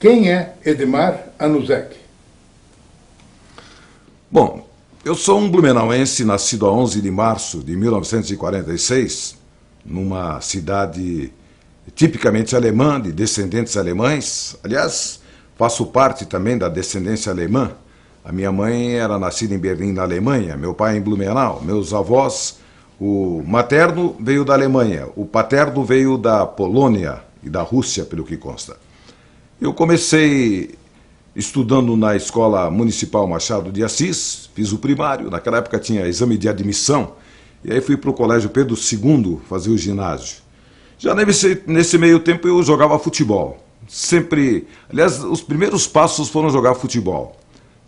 Quem é Edmar Anuzek? Bom, eu sou um blumenauense nascido a 11 de março de 1946, numa cidade tipicamente alemã, de descendentes alemães. Aliás, faço parte também da descendência alemã. A minha mãe era nascida em Berlim, na Alemanha, meu pai em Blumenau, meus avós, o materno veio da Alemanha, o paterno veio da Polônia e da Rússia, pelo que consta. Eu comecei estudando na Escola Municipal Machado de Assis, fiz o primário, naquela época tinha exame de admissão, e aí fui para o Colégio Pedro II fazer o ginásio. Já nesse meio tempo eu jogava futebol, sempre, aliás, os primeiros passos foram jogar futebol,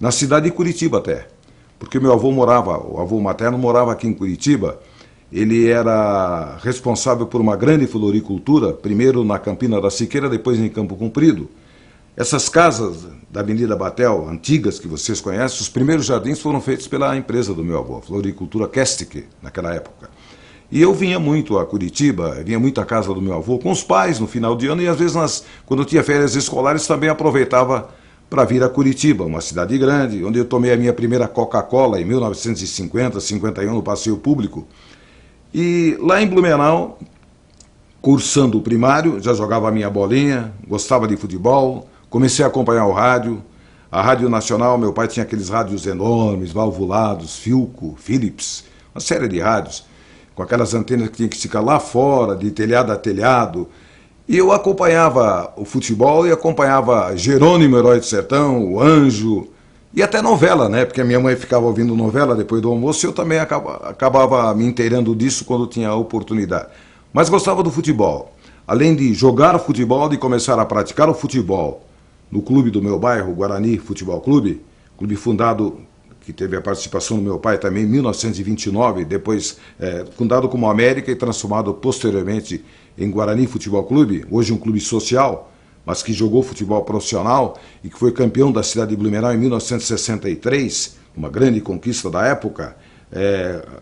na cidade de Curitiba até, porque meu avô morava, o avô materno morava aqui em Curitiba. Ele era responsável por uma grande floricultura, primeiro na Campina da Siqueira, depois em Campo Comprido. Essas casas da Avenida Batel, antigas que vocês conhecem, os primeiros jardins foram feitos pela empresa do meu avô, a Floricultura Kestic, naquela época. E eu vinha muito a Curitiba, vinha muito à casa do meu avô, com os pais no final de ano, e às vezes, quando eu tinha férias escolares, também aproveitava para vir a Curitiba, uma cidade grande, onde eu tomei a minha primeira Coca-Cola em 1950, 51, no passeio público. E lá em Blumenau, cursando o primário, já jogava a minha bolinha, gostava de futebol, comecei a acompanhar o rádio. A Rádio Nacional, meu pai tinha aqueles rádios enormes, valvulados, Philco, Philips, uma série de rádios, com aquelas antenas que tinha que ficar lá fora, de telhado a telhado. E eu acompanhava o futebol e acompanhava Jerônimo, Herói do Sertão, o Anjo, e até novela, né? Porque a minha mãe ficava ouvindo novela depois do almoço e eu também acabava me inteirando disso quando tinha a oportunidade. Mas gostava do futebol. Além de jogar futebol, de começar a praticar o futebol no clube do meu bairro, o Guarani Futebol Clube, clube fundado, que teve a participação do meu pai também em 1929, depois fundado como América e transformado posteriormente em Guarani Futebol Clube, hoje um clube social, mas que jogou futebol profissional e que foi campeão da cidade de Blumenau em 1963, uma grande conquista da época,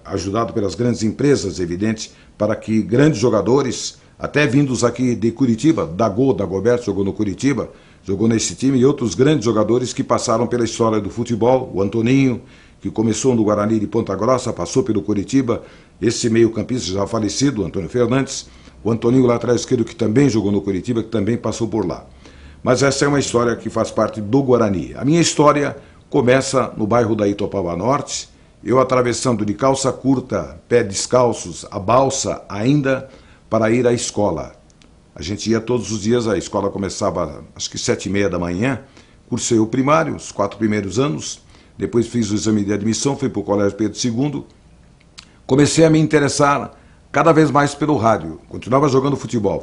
ajudado pelas grandes empresas, evidente, para que grandes jogadores, até vindos aqui de Curitiba, Dagoberto jogou no Curitiba, jogou nesse time, e outros grandes jogadores que passaram pela história do futebol, o Antoninho, que começou no Guarani de Ponta Grossa, passou pelo Curitiba, esse meio-campista já falecido, Antônio Fernandes, o Antoninho lateral esquerdo, que também jogou no Curitiba, que também passou por lá. Mas essa é uma história que faz parte do Guarani. A minha história começa no bairro da Itopava Norte, eu atravessando de calça curta, pé descalços, a balsa ainda, para ir à escola. A gente ia todos os dias, a escola começava acho que 7h30 da manhã, cursei o primário, os 4 primeiros anos, depois fiz o exame de admissão, fui para o Colégio Pedro II, comecei a me interessar cada vez mais pelo rádio, continuava jogando futebol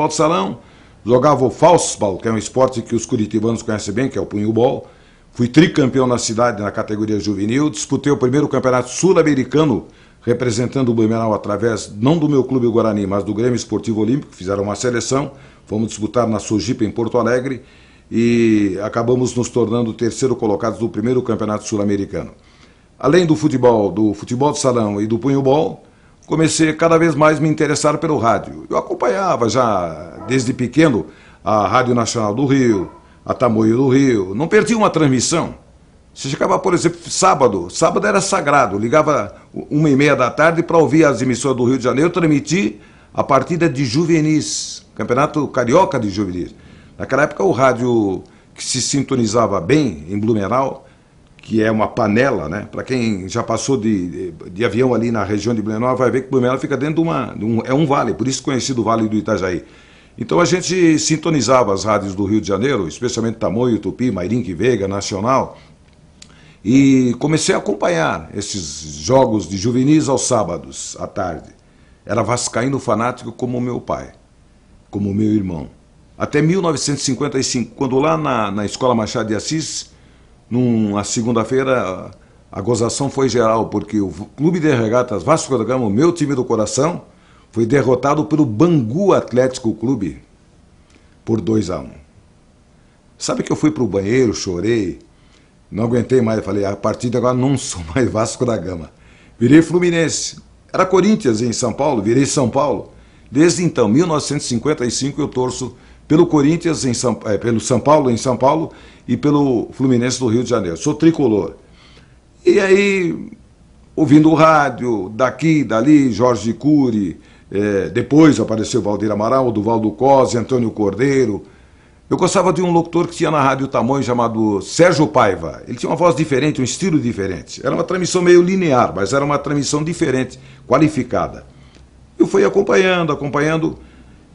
de salão, jogava o Faustball, que é um esporte que os curitibanos conhecem bem, que é o punho-ball, fui tricampeão na cidade na categoria juvenil, disputei o primeiro campeonato sul-americano, representando o Blumenau através, não do meu clube Guarani, mas do Grêmio Esportivo Olímpico, fizeram uma seleção, fomos disputar na Sojipa, em Porto Alegre, e acabamos nos tornando terceiro colocados do primeiro campeonato sul-americano. Além do futebol de salão e do punho-ball, comecei cada vez mais a me interessar pelo rádio. Eu acompanhava já, desde pequeno, a Rádio Nacional do Rio, a Tamoio do Rio, não perdi uma transmissão. Você chegava, por exemplo, sábado era sagrado, ligava 1h30 da tarde para ouvir as emissoras do Rio de Janeiro, transmitir a partida de juvenis, Campeonato Carioca de Juvenis. Naquela época o rádio que se sintonizava bem em Blumenau, que é uma panela, né? Para quem já passou de avião ali na região de Blumenau, vai ver que Blumenau fica dentro de um vale, por isso conhecido Vale do Itajaí. Então a gente sintonizava as rádios do Rio de Janeiro, especialmente Tamoio, Tupi, Mairinque, Veiga, Nacional, e comecei a acompanhar esses jogos de juvenis aos sábados, à tarde. Era vascaíno fanático como meu pai, como meu irmão. Até 1955, quando lá na Escola Machado de Assis, numa segunda-feira, a gozação foi geral, porque o Clube de Regatas Vasco da Gama, o meu time do coração, foi derrotado pelo Bangu Atlético Clube por 2-1. Sabe que eu fui para o banheiro, chorei, não aguentei mais, falei, a partir de agora não sou mais Vasco da Gama. Virei Fluminense. Era Corinthians em São Paulo, virei São Paulo. Desde então, 1955, eu torço pelo Corinthians, pelo São Paulo, em São Paulo, e pelo Fluminense do Rio de Janeiro. Sou tricolor. E aí, ouvindo o rádio, daqui, dali, Jorge Cury, depois apareceu Valdir Amaral, Duvaldo Cosi, Antônio Cordeiro. Eu gostava de um locutor que tinha na Rádio Tamoio chamado Sérgio Paiva. Ele tinha uma voz diferente, um estilo diferente. Era uma transmissão meio linear, mas era uma transmissão diferente, qualificada. Eu fui acompanhando,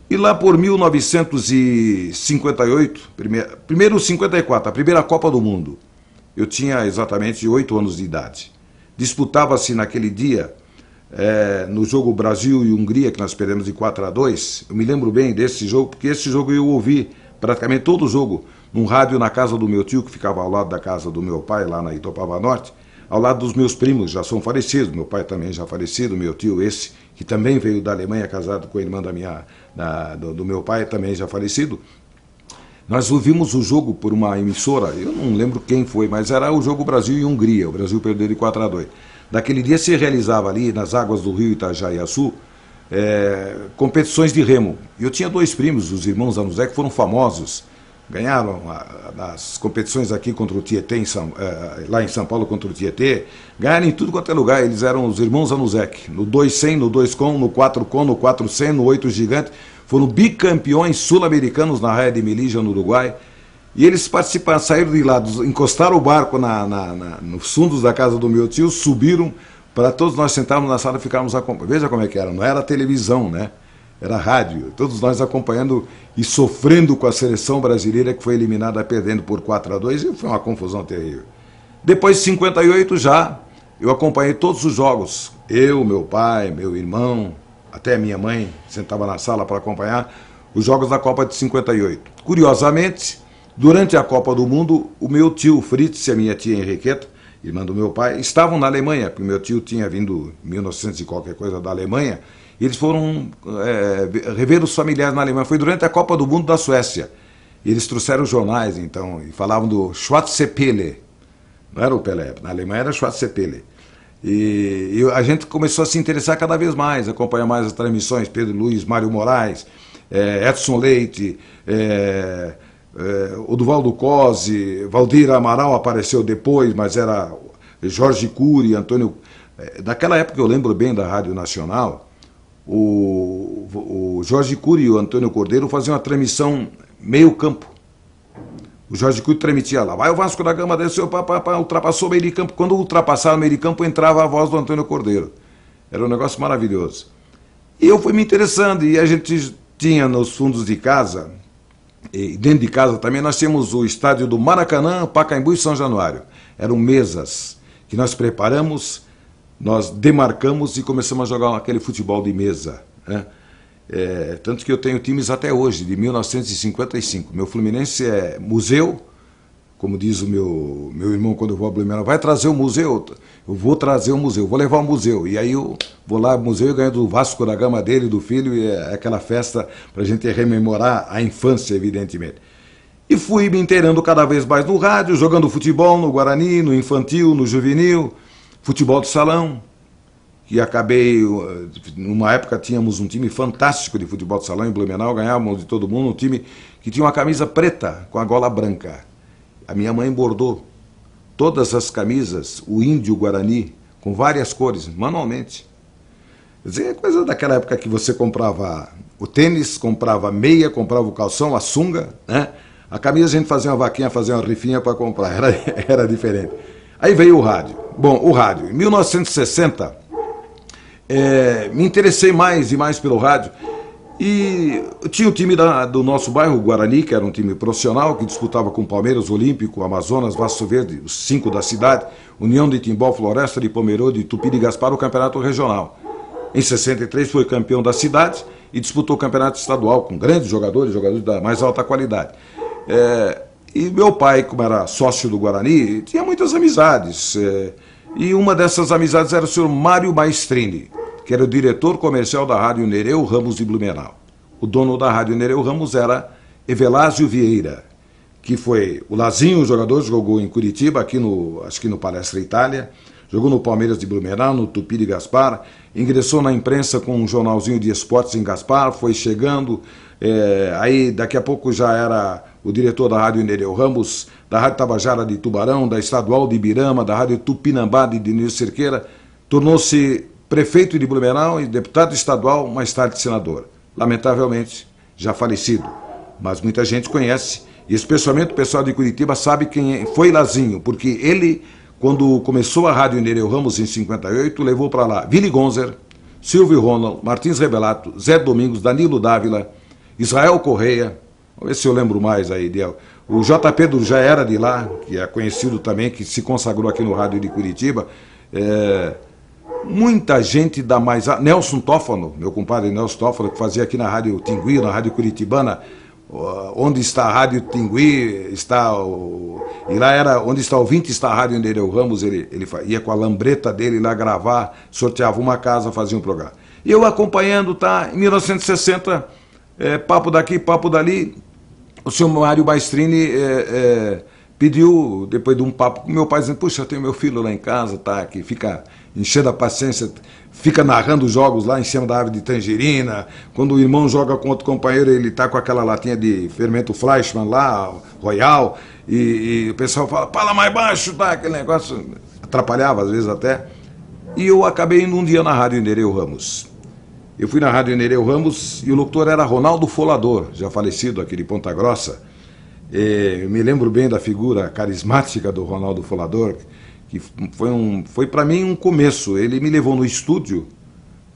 e lá por 1958, primeiro 54, a primeira Copa do Mundo, eu tinha exatamente 8 anos de idade. Disputava-se naquele dia, no jogo Brasil e Hungria, que nós perdemos de 4-2, eu me lembro bem desse jogo, porque esse jogo eu ouvi praticamente todo o jogo num rádio na casa do meu tio, que ficava ao lado da casa do meu pai, lá na Itopava Norte, ao lado dos meus primos, já são falecidos, meu pai também já falecido, meu tio esse, que também veio da Alemanha, casado com a irmã do meu pai, também já falecido. Nós ouvimos o jogo por uma emissora, eu não lembro quem foi, mas era o jogo Brasil e Hungria, o Brasil perdeu de 4-2. Daquele dia se realizava ali, nas águas do rio Itajaiaçu, competições de remo. Eu tinha 2 primos, os irmãos Anuzé, que foram famosos, ganharam nas competições aqui contra o Tietê, lá em São Paulo contra o Tietê, ganharam em tudo quanto é lugar. Eles eram os irmãos Anuzek, no 200, no 2 com, no 4 com, no 400, no 8 gigante, foram bicampeões sul-americanos na Raia de Melilla, no Uruguai, e eles participaram, saíram de lá, encostaram o barco nos fundos da casa do meu tio, subiram, para todos nós sentarmos na sala e ficarmos acompanhando. Veja como é que era, não era televisão, né? Era rádio, todos nós acompanhando e sofrendo com a seleção brasileira, que foi eliminada perdendo por 4-2, e foi uma confusão terrível. Depois de 58 já, eu acompanhei todos os jogos, eu, meu pai, meu irmão, até minha mãe sentava na sala para acompanhar os jogos da Copa de 58. Curiosamente, durante a Copa do Mundo, o meu tio Fritz e a minha tia Henriqueta, irmã do meu pai, estavam na Alemanha, porque meu tio tinha vindo em 1900 e qualquer coisa da Alemanha, e eles foram rever os familiares na Alemanha. Foi durante a Copa do Mundo da Suécia. E eles trouxeram jornais, então, e falavam do Schwarzepele. Não era o Pelé, na Alemanha era Schwarzepele. E a gente começou a se interessar cada vez mais, acompanhar mais as transmissões, Pedro Luiz, Mário Moraes, Edson Leite, o Duvaldo Cosi, Valdir Amaral apareceu depois, mas era Jorge Cury, Antônio... Naquela época eu lembro bem da Rádio Nacional, o Jorge Cury e o Antônio Cordeiro faziam uma transmissão meio campo. O Jorge Cury transmitia lá, vai o Vasco da Gama, desceu, ultrapassou o meio de campo. Quando ultrapassava o meio de campo, entrava a voz do Antônio Cordeiro. Era um negócio maravilhoso. E eu fui me interessando, e a gente tinha nos fundos de casa, e dentro de casa também, nós tínhamos o estádio do Maracanã, Pacaembu e São Januário. Eram mesas que nós preparamos, nós demarcamos e começamos a jogar aquele futebol de mesa, né? Tanto que eu tenho times até hoje, de 1955. Meu Fluminense é museu, como diz o meu irmão quando eu vou a Blumenau, vai trazer o museu? Eu vou trazer o museu, vou levar o museu. E aí eu vou lá ao museu e ganho do Vasco da Gama dele, do filho, e é aquela festa para a gente rememorar a infância, evidentemente. E fui me inteirando cada vez mais no rádio, jogando futebol no Guarani, no infantil, no juvenil, futebol de salão, que acabei, numa época tínhamos um time fantástico de futebol de salão em Blumenau, ganhávamos de todo mundo, um time que tinha uma camisa preta com a gola branca. A minha mãe bordou todas as camisas, o índio Guarani, com várias cores, manualmente. Quer dizer, é coisa daquela época que você comprava o tênis, comprava a meia, comprava o calção, a sunga, né? A camisa a gente fazia uma vaquinha, fazia uma rifinha para comprar, era diferente. Aí veio o rádio. Bom, o rádio. Em 1960, me interessei mais e mais pelo rádio. E tinha o time do nosso bairro, o Guarani, que era um time profissional, que disputava com Palmeiras, Olímpico, Amazonas, Vasco Verde, os 5 da cidade, União de Timbó, Floresta de Pomerode, Tupi de Gaspar, o campeonato regional. Em 63 foi campeão da cidade e disputou o campeonato estadual com grandes jogadores da mais alta qualidade. E meu pai, como era sócio do Guarani, tinha muitas amizades. E uma dessas amizades era o senhor Mário Maestrini, que era o diretor comercial da Rádio Nereu Ramos de Blumenau. O dono da Rádio Nereu Ramos era Evelásio Vieira, que foi o Lazinho, o jogador, jogou em Curitiba, acho que no Palestra Itália, jogou no Palmeiras de Blumenau, no Tupi de Gaspar, ingressou na imprensa com um jornalzinho de esportes em Gaspar, foi chegando, aí daqui a pouco já era o diretor da Rádio Nereu Ramos, da Rádio Tabajara de Tubarão, da Estadual de Ibirama, da Rádio Tupinambá de Denilson Cerqueira, tornou-se prefeito de Blumenau e deputado estadual, mais tarde senador. Lamentavelmente, já falecido, mas muita gente conhece, e especialmente o pessoal de Curitiba sabe quem foi Lazinho, porque ele, quando começou a Rádio Nereu Ramos em 58, levou para lá Willy Gonzer, Silvio Ronald, Martins Rebelato, Zé Domingos, Danilo Dávila, Israel Correia, vamos ver se eu lembro mais aí, o J. Pedro já era de lá, que é conhecido também, que se consagrou aqui no rádio de Curitiba, muita gente da mais... Nelson Tófano, meu compadre Nelson Tófano, que fazia aqui na Rádio Tingui, na Rádio Curitibana, onde está a Rádio Tingui, e lá era onde está o 20, está a Rádio Nereu Ramos, ele ia com a lambreta dele lá gravar, sorteava uma casa, fazia um programa. E eu acompanhando, tá, em 1960, papo daqui, papo dali, o senhor Mário Baistrini pediu, depois de um papo com meu pai, dizendo, puxa, eu tenho meu filho lá em casa, tá, que fica enchendo a paciência, fica narrando jogos lá em cima da árvore de tangerina, quando o irmão joga com outro companheiro, ele tá com aquela latinha de fermento Fleischmann lá, Royal, e o pessoal fala mais baixo, tá, aquele negócio, atrapalhava às vezes até, e eu acabei indo um dia na Rádio Nereu Ramos. Eu fui na Rádio Nereu Ramos e o locutor era Ronaldo Folador, já falecido aqui de Ponta Grossa. Eu me lembro bem da figura carismática do Ronaldo Folador, que foi para mim um começo. Ele me levou no estúdio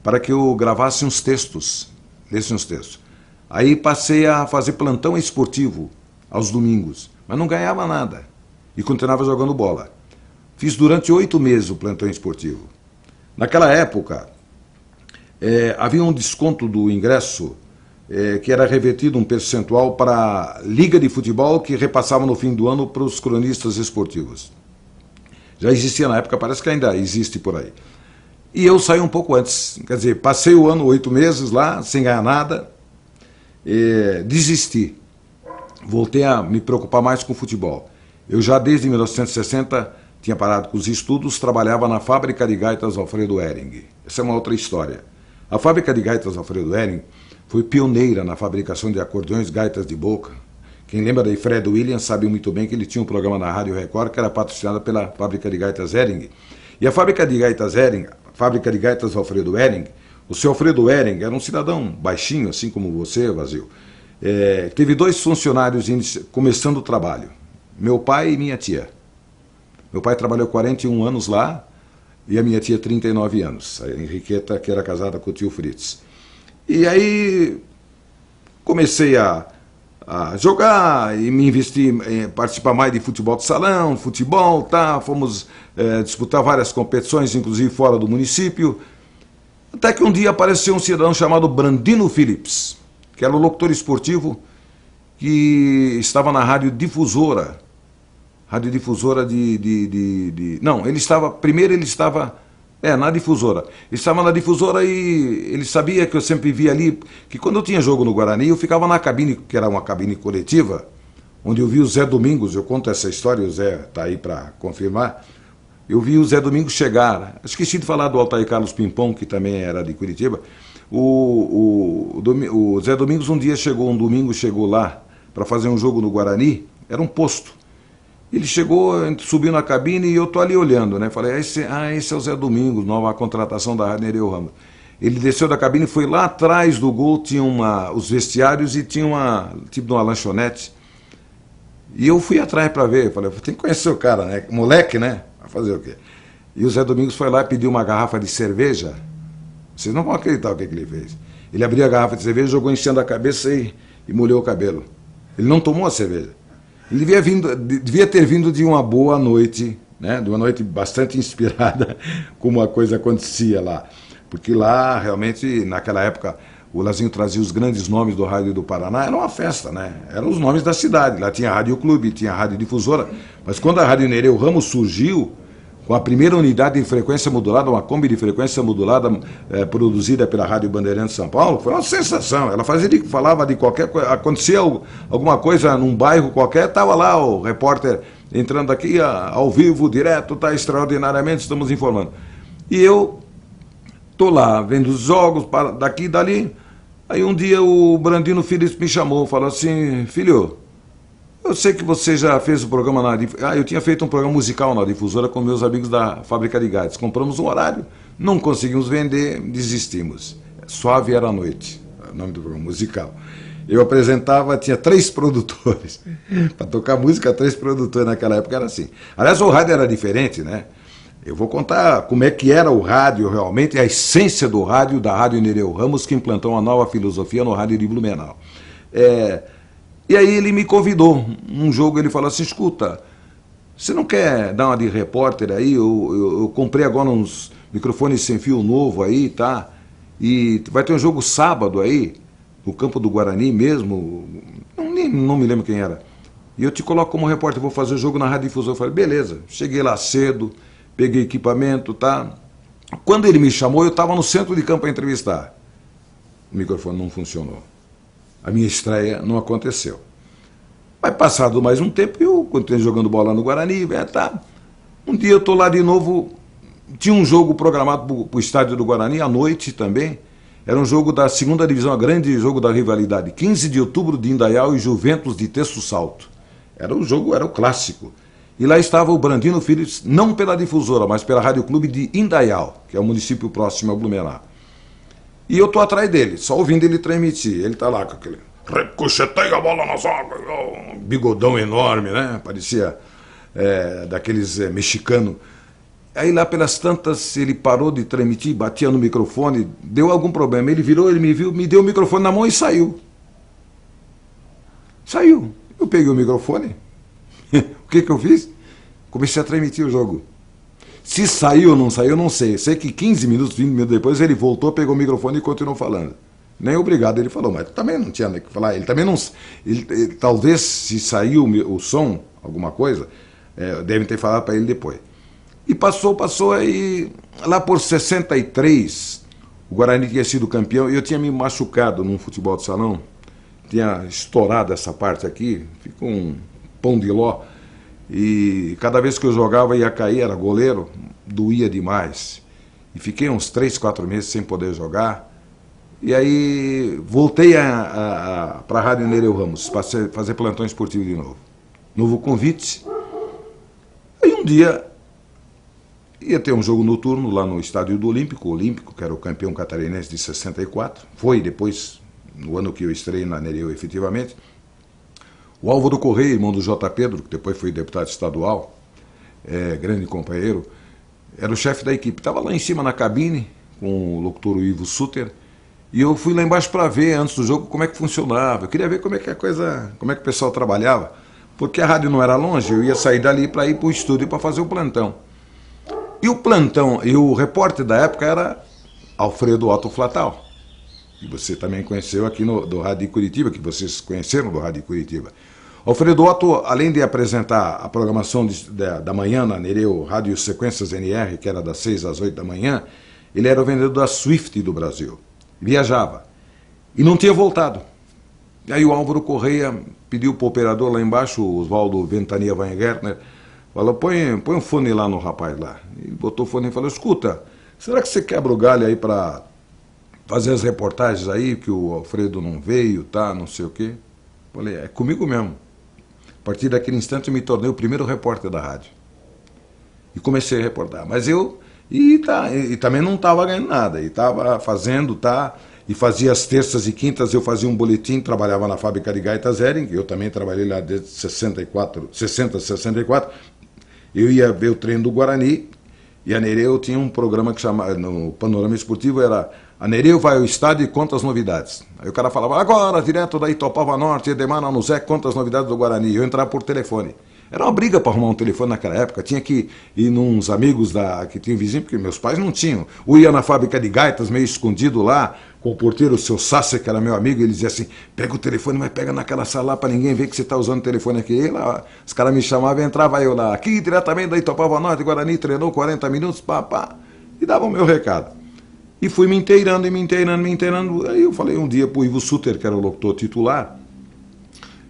para que eu gravasse uns textos, lesse uns textos. Aí passei a fazer plantão esportivo aos domingos, mas não ganhava nada e continuava jogando bola. Fiz durante 8 meses o plantão esportivo. Naquela época, havia um desconto do ingresso que era revertido um percentual para a Liga de Futebol que repassava no fim do ano para os cronistas esportivos. Já existia na época, parece que ainda existe por aí. E eu saí um pouco antes, quer dizer, passei o ano, 8 meses lá, sem ganhar nada, desisti. Voltei a me preocupar mais com futebol. Eu já desde 1960 tinha parado com os estudos, trabalhava na Fábrica de Gaitas Alfredo Hering. Essa é uma outra história. A Fábrica de Gaitas Alfredo Hering foi pioneira na fabricação de acordeões, gaitas de boca. Quem lembra da Fred Williams sabe muito bem que ele tinha um programa na Rádio Record que era patrocinado pela Fábrica de Gaitas Hering. E a Fábrica de Gaitas Hering, a Fábrica de Gaitas Alfredo Hering, o seu Alfredo Hering era um cidadão baixinho, assim como você, Vazio. Teve 2 funcionários começando o trabalho, meu pai e minha tia. Meu pai trabalhou 41 anos lá e a minha tia 39 anos, a Henriqueta, que era casada com o tio Fritz. E aí comecei a jogar e me investi em participar mais de futebol de salão, futebol, tá? Fomos disputar várias competições, inclusive fora do município, até que um dia apareceu um cidadão chamado Brandino Phillips, que era o locutor esportivo que estava na Rádio Difusora. Rádio Difusora Não, ele estava na Difusora. Ele estava na Difusora e ele sabia que eu sempre via ali, que quando eu tinha jogo no Guarani, eu ficava na cabine, que era uma cabine coletiva, onde eu vi o Zé Domingos, eu conto essa história, o Zé está aí para confirmar, eu vi o Zé Domingos chegar, esqueci de falar do Altair Carlos Pimpão, que também era de Curitiba, o Zé Domingos um domingo chegou lá para fazer um jogo no Guarani, era um posto. Ele chegou, subiu na cabine e eu tô ali olhando, né? Falei, esse é o Zé Domingos, nova contratação da Rádio Nereu Ramos. Ele desceu da cabine, foi lá atrás do gol, tinha os vestiários e tinha tipo uma lanchonete. E eu fui atrás para ver, falei, tem que conhecer o cara, né? Moleque, né? Vai fazer o quê? E o Zé Domingos foi lá e pediu uma garrafa de cerveja. Vocês não vão acreditar o que ele fez. Ele abriu a garrafa de cerveja, jogou enchendo a cabeça e molhou o cabelo. Ele não tomou a cerveja. Ele devia ter vindo de uma boa noite, né? De uma noite bastante inspirada, como a coisa acontecia lá. Porque lá, realmente, naquela época, o Lazinho trazia os grandes nomes do Rádio do Paraná, era uma festa, né? Eram os nomes da cidade. Lá tinha a Rádio Clube, tinha a Rádio Difusora. Mas quando a Rádio Nereu Ramos surgiu, com a primeira unidade de frequência modulada, uma Kombi de frequência modulada produzida pela Rádio Bandeirantes de São Paulo, foi uma sensação. Ela falava de qualquer coisa, acontecia alguma coisa num bairro qualquer, estava lá o repórter entrando aqui ao vivo, direto, tá extraordinariamente, estamos informando. E eu tô lá, vendo os jogos, daqui e dali. Aí um dia o Brandino Filho me chamou, falou assim, filho, eu sei que você já fez o programa eu tinha feito um programa musical na Difusora com meus amigos da Fábrica de Gás. Compramos um horário, não conseguimos vender, desistimos. Suave era a noite, o nome do programa musical. Eu apresentava, tinha 3 produtores. Para tocar música, 3 produtores naquela época era assim. Aliás, o rádio era diferente, né? Eu vou contar como é que era o rádio realmente, a essência do rádio, da Rádio Nereu Ramos, que implantou uma nova filosofia no rádio de Blumenau. E aí ele me convidou, um jogo ele falou assim, escuta, você não quer dar uma de repórter aí? Eu comprei agora uns microfones sem fio novo aí, tá? E vai ter um jogo sábado aí, no campo do Guarani mesmo, não me lembro quem era. E eu te coloco como repórter, vou fazer o jogo na Rádio Difusora. Eu falei, beleza, cheguei lá cedo, peguei equipamento, tá? Quando ele me chamou, eu estava no centro de campo para entrevistar. O microfone não funcionou. A minha estreia não aconteceu. Mas passado mais um tempo, eu continuei jogando bola no Guarani, tá? Um dia eu estou lá de novo, tinha um jogo programado para o estádio do Guarani, à noite também. Era um jogo da segunda divisão, um grande jogo da rivalidade. 15 de outubro de Indaial e Juventus de Texto Salto. Era o jogo, era o clássico. E lá estava o Brandino Filho, não pela Difusora, mas pela Rádio Clube de Indaial, que é o município próximo ao Blumenau. E eu estou atrás dele, só ouvindo ele transmitir. Ele está lá com aquele... Ricocheteia a bola nas águas, um bigodão enorme, né? Parecia daqueles mexicanos. Aí lá pelas tantas ele parou de transmitir, batia no microfone, deu algum problema. Ele virou, ele me viu, me deu o microfone na mão e saiu. Saiu. Eu peguei o microfone. O que eu fiz? Comecei a transmitir o jogo. Se saiu ou não saiu, eu não sei. Sei que 15 minutos, 20 minutos depois ele voltou, pegou o microfone e continuou falando. Nem obrigado ele falou, mas também não tinha o que falar. Ele também não... talvez se saiu o som, alguma coisa, devem ter falado para ele depois. E passou, aí lá por 63, o Guarani tinha sido campeão, e eu tinha me machucado num futebol de salão, tinha estourado essa parte aqui, ficou um pão de ló, e cada vez que eu jogava ia cair, era goleiro, doía demais. E fiquei uns 3, 4 meses sem poder jogar. E aí voltei para a Rádio Nereu Ramos, para fazer plantão esportivo de novo. Novo convite. Aí um dia ia ter um jogo noturno lá no estádio do Olímpico, que era o campeão catarinense de 64. Foi depois, no ano que eu estreiei na Nereu efetivamente. O Álvaro Correia, irmão do J. Pedro, que depois foi deputado estadual, grande companheiro, era o chefe da equipe. Estava lá em cima na cabine com o locutor Ivo Suter. E eu fui lá embaixo para ver, antes do jogo, como é que funcionava. Eu queria ver como é que o pessoal trabalhava. Porque a rádio não era longe, eu ia sair dali para ir para o estúdio para fazer o plantão. E o plantão, e o repórter da época era Alfredo Otto Flatal. Que você também conheceu aqui do Rádio de Curitiba, que vocês conheceram do Rádio de Curitiba. Alfredo Otto, além de apresentar a programação da manhã na Nereu Rádio Sequências NR, que era das 6 às 8 da manhã, ele era o vendedor da Swift do Brasil. Viajava. E não tinha voltado. E aí o Álvaro Correia pediu para o operador lá embaixo, o Oswaldo Ventania Weingärtner, falou, põe um fone lá no rapaz lá. Ele botou o fone e falou, escuta, será que você quebra o galho aí para fazer as reportagens aí, que o Alfredo não veio, tá, não sei o quê? Falei, é comigo mesmo. A partir daquele instante eu me tornei o primeiro repórter da rádio. E comecei a reportar. Mas eu... E também não estava ganhando nada, e estava fazendo, e fazia as terças e quintas, eu fazia um boletim, trabalhava na fábrica de gaitas Hering, eu também trabalhei lá desde 60, 64, eu ia ver o treino do Guarani, e a Nereu tinha um programa que chamava, no Panorama Esportivo, era a Nereu vai ao estádio e conta as novidades. Aí o cara falava, agora, direto da Itopava Norte, Edemar Nanuzé, conta as novidades do Guarani, eu entrava por telefone. Era uma briga para arrumar um telefone naquela época. Tinha que ir nos amigos que tinham vizinho, porque meus pais não tinham. Ou ia na fábrica de gaitas, meio escondido lá, com o porteiro, o seu Sasser, que era meu amigo, ele dizia assim, pega o telefone, mas pega naquela sala lá para ninguém ver que você está usando o telefone aqui. E lá, os caras me chamavam e entrava eu lá. Aqui, diretamente da Itopava Norte, Guarani, treinou 40 minutos, e dava o meu recado. E fui me inteirando. Aí eu falei um dia pro Ivo Suter, que era o locutor titular,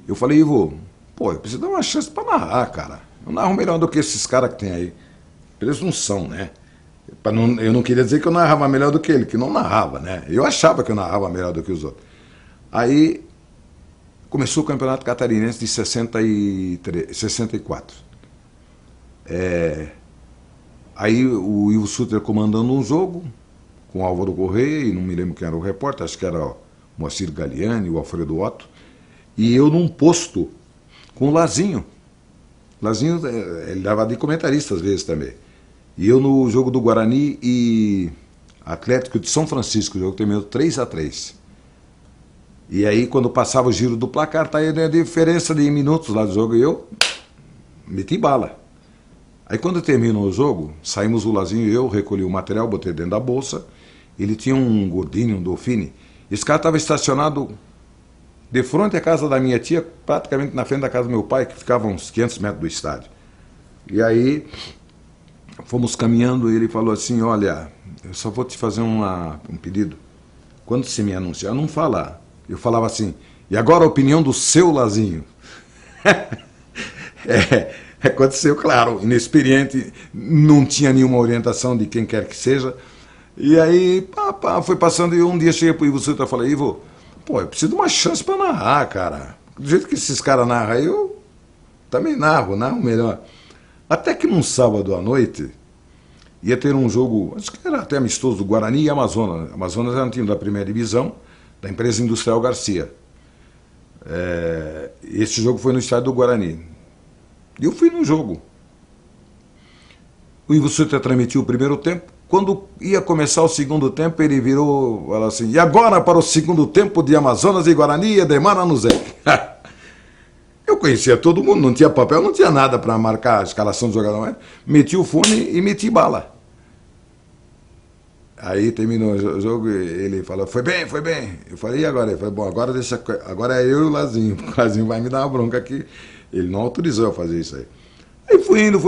eu falei, Ivo... Pô, eu preciso dar uma chance para narrar, cara. Eu narro melhor do que esses caras que tem aí. Eles não são, né? Eu não queria dizer que eu narrava melhor do que ele, que não narrava, né? Eu achava que eu narrava melhor do que os outros. Aí começou o Campeonato Catarinense de 64. Aí o Ivo Sutter comandando um jogo, com o Álvaro Correia, e não me lembro quem era o repórter, acho que era o Moacir Galiani, o Alfredo Otto, e eu num posto com o Lazinho. Lazinho, ele dava de comentarista às vezes também. E eu no jogo do Guarani e Atlético de São Francisco, o jogo terminou 3-3. E aí, quando passava o giro do placar, tá aí a diferença de minutos lá do jogo, e eu meti bala. Aí, quando terminou o jogo, saímos o Lazinho e eu, recolhi o material, botei dentro da bolsa. Ele tinha um Gordini, um Dolphine. Esse cara estava estacionado de frente à casa da minha tia, praticamente na frente da casa do meu pai, que ficava a uns 500 metros do estádio. E aí, fomos caminhando e ele falou assim, olha, eu só vou te fazer um pedido. Quando você me anunciar, não falar. Eu falava assim, e agora a opinião do seu Lazinho. Aconteceu, claro, inexperiente, não tinha nenhuma orientação de quem quer que seja. E aí, foi passando, e um dia cheguei pro Ivo Sutter e falei, Ivo, eu preciso de uma chance para narrar, cara. Do jeito que esses caras narram aí, eu também narro melhor. Até que num sábado à noite, ia ter um jogo, acho que era até amistoso, do Guarani e Amazonas. Amazonas era um time da primeira divisão, da empresa Industrial Garcia. Esse jogo foi no estádio do Guarani. E eu fui no jogo. O Ivo Sutter transmitiu o primeiro tempo. Quando ia começar o segundo tempo, ele virou, falou assim, e agora para o segundo tempo de Amazonas e Guarani, Edemar Anuzek. Eu conhecia todo mundo, não tinha papel, não tinha nada para marcar a escalação do jogador. Meti o fone e meti bala. Aí terminou o jogo e ele falou, foi bem, foi bem. Eu falei, e agora? Ele falou, bom, agora é eu e o Lazinho. O Lazinho vai me dar uma bronca aqui. Ele não autorizou eu fazer isso aí. Aí fui indo,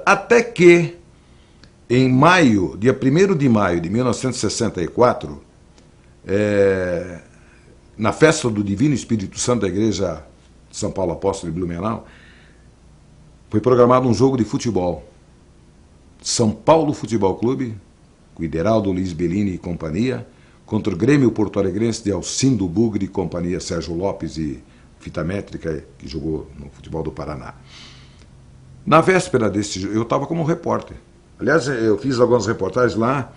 até que, em maio, dia 1º de maio de 1964, na festa do Divino Espírito Santo da Igreja de São Paulo Apóstolo de Blumenau, foi programado um jogo de futebol. São Paulo Futebol Clube, com Ideraldo Luiz Bellini e companhia, contra o Grêmio Porto Alegrense de Alcindo Bugre e companhia, Sérgio Lopes e Fita Métrica, que jogou no futebol do Paraná. Na véspera desse jogo, eu estava como repórter. Aliás, eu fiz algumas reportagens lá,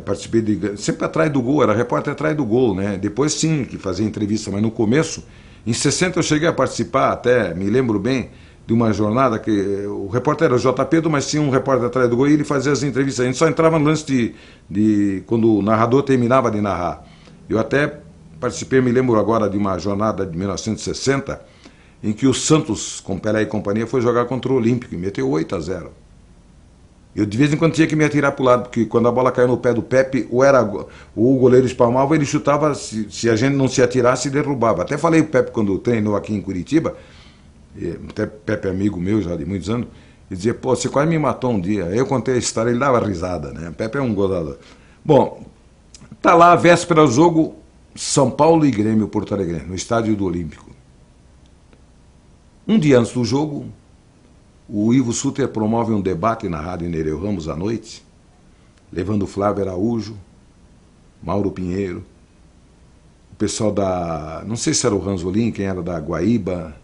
participei sempre atrás do gol, era repórter atrás do gol, né? Depois sim, que fazia entrevista, mas no começo, em 60 eu cheguei a participar, até me lembro bem, de uma jornada que o repórter era o J. Pedro, mas tinha um repórter atrás do gol e ele fazia as entrevistas. A gente só entrava no lance de quando o narrador terminava de narrar. Eu até participei, me lembro agora, de uma jornada de 1960, em que o Santos, com Pelé e companhia, foi jogar contra o Olímpico e meteu 8-0. Eu de vez em quando tinha que me atirar para o lado, porque quando a bola caiu no pé do Pepe, ou o goleiro espalmava, ele chutava, se a gente não se atirasse, derrubava. Até falei pro Pepe quando treinou aqui em Curitiba, até Pepe é amigo meu já de muitos anos, e dizia, pô, você quase me matou um dia. Aí eu contei a história, ele dava risada, né? Pepe é um gozador. Bom, tá lá a véspera do jogo, São Paulo e Grêmio Porto Alegre, no estádio do Olímpico. Um dia antes do jogo, o Ivo Sutter promove um debate na Rádio Nereu Ramos à noite, levando Flávio Araújo, Mauro Pinheiro, o pessoal da, não sei se era o Ranzolin, quem era da Guaíba,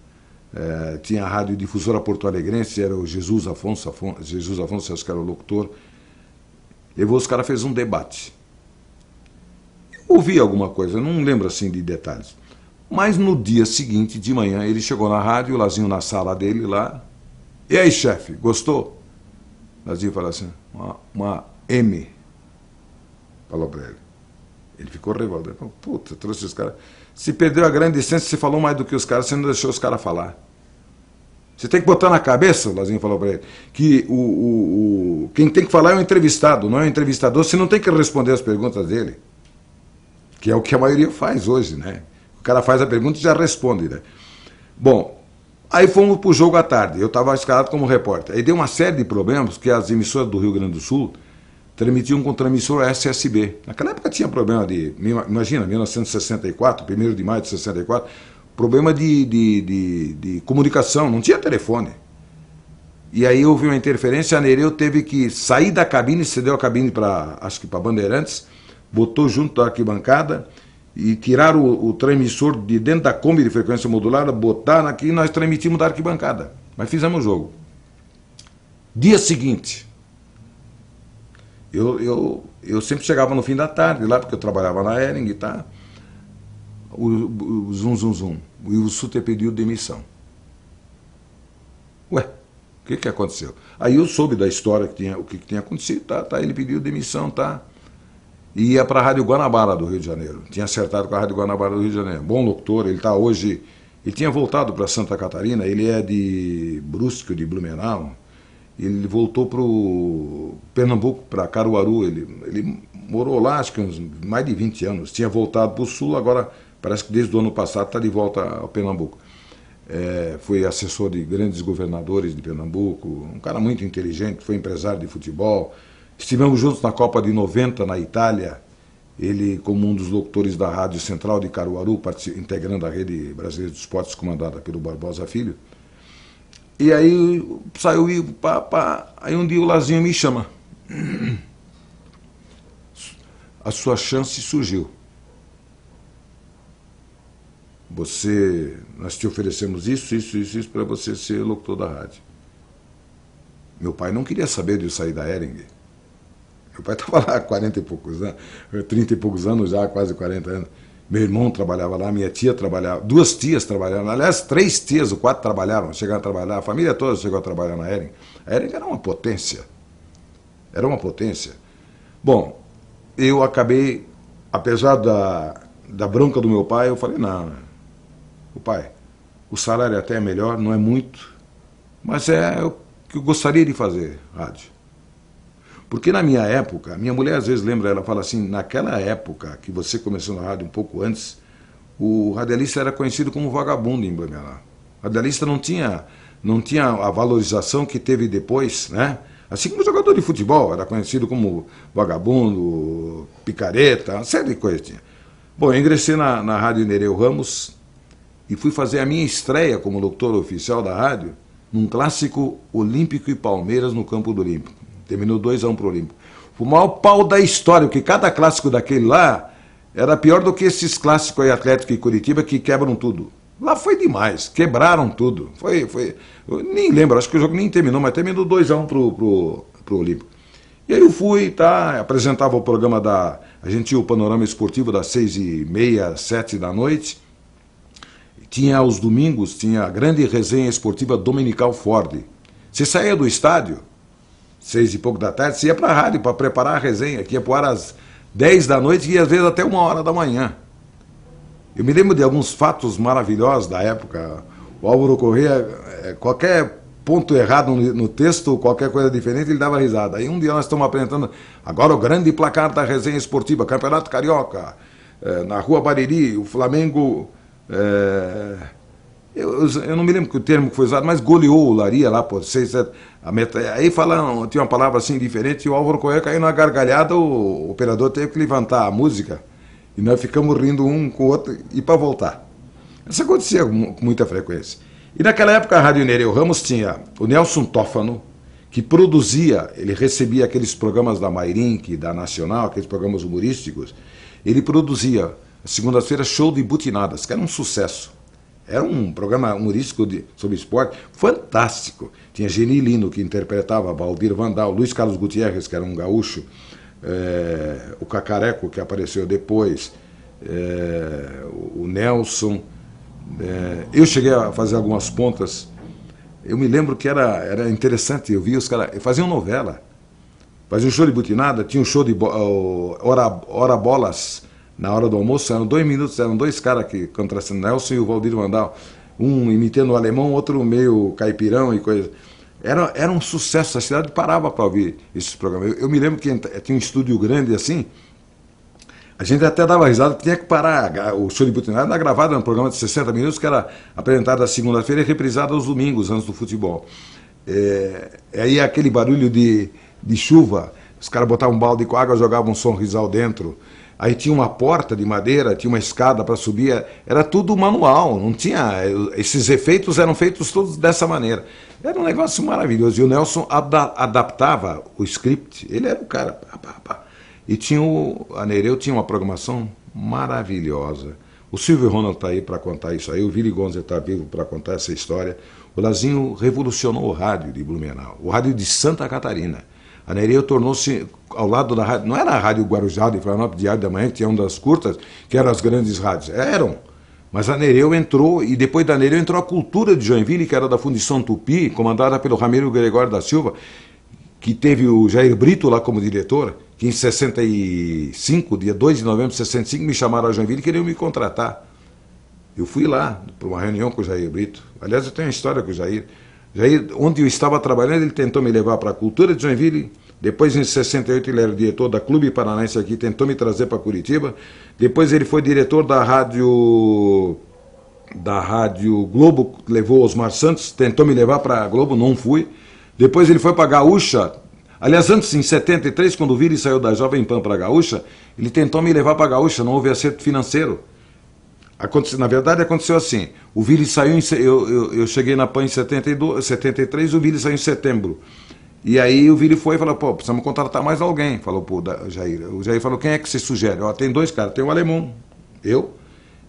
tinha a Rádio Difusora Porto Alegrense, era o Jesus Afonso, acho que era o locutor. Levou os caras, fez um debate. Eu ouvi alguma coisa, não lembro assim de detalhes. Mas no dia seguinte, de manhã, ele chegou na rádio, o Lazinho na sala dele lá. E aí, chefe, gostou? O Lazinho falou assim, uma M. Falou pra ele. Ele ficou revoltado. Puta, trouxe os caras. Se perdeu a grande essência, você falou mais do que os caras, você não deixou os caras falar. Você tem que botar na cabeça, o Lazinho falou para ele, que quem tem que falar é o entrevistado, não é o entrevistador. Você não tem que responder as perguntas dele. Que é o que a maioria faz hoje, né? O cara faz a pergunta e já responde, né? Bom, aí fomos pro jogo à tarde. Eu estava escalado como repórter. Aí deu uma série de problemas, que as emissoras do Rio Grande do Sul transmitiam com transmissor SSB. Naquela época tinha problema imagina, 1964, 1º de maio de 64, problema de comunicação, não tinha telefone. E aí houve uma interferência, a Nereu teve que sair da cabine, cedeu a cabine para, acho que para Bandeirantes, botou junto da arquibancada e tiraram o transmissor de dentro da Kombi de frequência modulada, botaram aqui e nós transmitimos da arquibancada. Mas fizemos o jogo. Dia seguinte, eu sempre chegava no fim da tarde lá, porque eu trabalhava na Hering e tá. O zum. O Ivo Suter pediu demissão. Ué, o que aconteceu? Aí eu soube da história, o que tinha acontecido, tá, ele pediu demissão, tá? E ia para a Rádio Guanabara do Rio de Janeiro. Tinha acertado com a Rádio Guanabara do Rio de Janeiro. Bom locutor, ele está hoje... Ele tinha voltado para Santa Catarina, ele é de Brusque, de Blumenau. Ele voltou para o Pernambuco, para Caruaru. Ele morou lá, acho que uns mais de 20 anos. Tinha voltado para o Sul, agora parece que desde o ano passado está de volta ao Pernambuco. Foi assessor de grandes governadores de Pernambuco, um cara muito inteligente, foi empresário de futebol. Estivemos juntos na Copa de 90 na Itália, ele como um dos locutores da Rádio Central de Caruaru, integrando a Rede Brasileira de Esportes comandada pelo Barbosa Filho. E aí saiu e aí um dia o Lazinho me chama. A sua chance surgiu. Nós te oferecemos isso para você ser locutor da rádio. Meu pai não queria saber de eu sair da Hering. Meu pai estava lá há 40 e poucos anos, 30 e poucos anos já, quase 40 anos. Meu irmão trabalhava lá, minha tia trabalhava, 2 tias trabalhavam, aliás, 3 tias ou 4 trabalharam, chegaram a trabalhar, a família toda chegou a trabalhar na Hering. A Hering era uma potência. Era uma potência. Bom, eu acabei, apesar da bronca do meu pai, eu falei, não, o pai, o salário até é melhor, não é muito, mas é o que eu gostaria de fazer, rádio. Porque na minha época, minha mulher às vezes lembra, ela fala assim, naquela época que você começou na rádio um pouco antes, o radialista era conhecido como vagabundo em Blumenau. O radialista não tinha a valorização que teve depois, né? Assim como o jogador de futebol, era conhecido como vagabundo, picareta, uma série de coisas tinha. Bom, eu ingressei na Rádio Nereu Ramos e fui fazer a minha estreia como locutor oficial da rádio num clássico Olímpico e Palmeiras no Campo do Olímpico. Terminou 2-1 para o Olímpico. Foi o maior pau da história, porque cada clássico daquele lá era pior do que esses clássicos aí, Atlético e Curitiba, que quebram tudo. Lá foi demais, quebraram tudo. Eu nem lembro, acho que o jogo nem terminou, mas terminou 2-1 pro Olímpico. E aí eu fui, apresentava o programa a gente tinha o Panorama Esportivo das 6h30, 7 da noite. Tinha aos domingos, tinha a grande resenha esportiva Dominical Ford. Você saía do estádio, 6 e pouco da tarde, você ia para a rádio para preparar a resenha, que ia pro ar às 10 da noite e às vezes até 1h da manhã. Eu me lembro de alguns fatos maravilhosos da época. O Álvaro Corrêa, qualquer ponto errado no texto, qualquer coisa diferente, ele dava risada. Aí um dia nós estamos apresentando agora o grande placar da resenha esportiva, Campeonato Carioca, na Rua Bariri, o Flamengo... Eu não me lembro que o termo que foi usado, mas goleou o Laria lá por 6-7. Aí tinha uma palavra assim diferente, e o Álvaro Corrêa caiu na gargalhada, o operador teve que levantar a música, e nós ficamos rindo um com o outro, e para voltar. Isso acontecia com muita frequência. E naquela época a Rádio Nereu Ramos tinha o Nelson Tófano, que produzia, ele recebia aqueles programas da Mairink, da Nacional, aqueles programas humorísticos, ele produzia, segunda-feira, Show de Butinadas, que era um sucesso. Era um programa humorístico sobre esporte fantástico. Tinha Geni Lino, que interpretava Valdir Vandal, Luiz Carlos Gutierrez, que era um gaúcho, o Cacareco, que apareceu depois, o Nelson. Eu cheguei a fazer algumas pontas. Eu me lembro que era interessante, eu via os caras, faziam novela. Faziam um show de butinada, tinha um show de hora bolas. Na hora do almoço, eram 2 minutos, eram 2 caras que contrastando, Nelson e o Valdir Vandal, um imitando o alemão, outro meio caipirão e coisa. Era um sucesso, a cidade parava para ouvir esses programas. Eu me lembro que tinha um estúdio grande assim, a gente até dava risada, porque tinha que parar. O show de butinada era gravado, era um programa de 60 minutos, que era apresentado na segunda-feira e reprisado aos domingos, antes do futebol. Aí aquele barulho de chuva, os caras botavam um balde com água, jogavam um sonrisal dentro. Aí tinha uma porta de madeira, tinha uma escada para subir, era tudo manual, não tinha. Esses efeitos eram feitos todos dessa maneira. Era um negócio maravilhoso. E o Nelson adaptava o script, ele era o cara. Pá, pá, pá. E tinha a Nereu tinha uma programação maravilhosa. O Silvio Ronald está aí para contar isso aí, o Willy Gonzer está vivo para contar essa história. O Lazinho revolucionou o rádio de Blumenau, o rádio de Santa Catarina. A Nereu tornou-se ao lado da rádio, não era a Rádio Guarujá de Florianópolis, Diário da Manhã, que tinha uma das curtas, que eram as grandes rádios. Eram. Mas a Nereu entrou, e depois da Nereu entrou a Cultura de Joinville, que era da Fundição Tupi, comandada pelo Ramiro Gregório da Silva, que teve o Jair Brito lá como diretor, que em 65, dia 2 de novembro de 65, me chamaram a Joinville e queriam me contratar. Eu fui lá para uma reunião com o Jair Brito. Aliás, eu tenho uma história com o Jair. Jair, onde eu estava trabalhando, ele tentou me levar para a Cultura de Joinville. Depois, em 68, ele era diretor da Clube Paranaense aqui, tentou me trazer para Curitiba. Depois ele foi diretor da Rádio Globo, levou Osmar Santos, tentou me levar para a Globo, não fui. Depois ele foi para a Gaúcha. Aliás, antes, em 73, quando o Vili saiu da Jovem Pan para a Gaúcha, ele tentou me levar para a Gaúcha, não houve acerto financeiro. Na verdade, aconteceu assim. O Vili saiu, eu cheguei na PAN em 73, o Vili saiu em setembro. E aí o Vili foi e falou, pô, precisamos contratar mais alguém. Falou pro Jair. O Jair falou, quem é que você sugere? Ó, tem dois caras, tem o alemão, eu,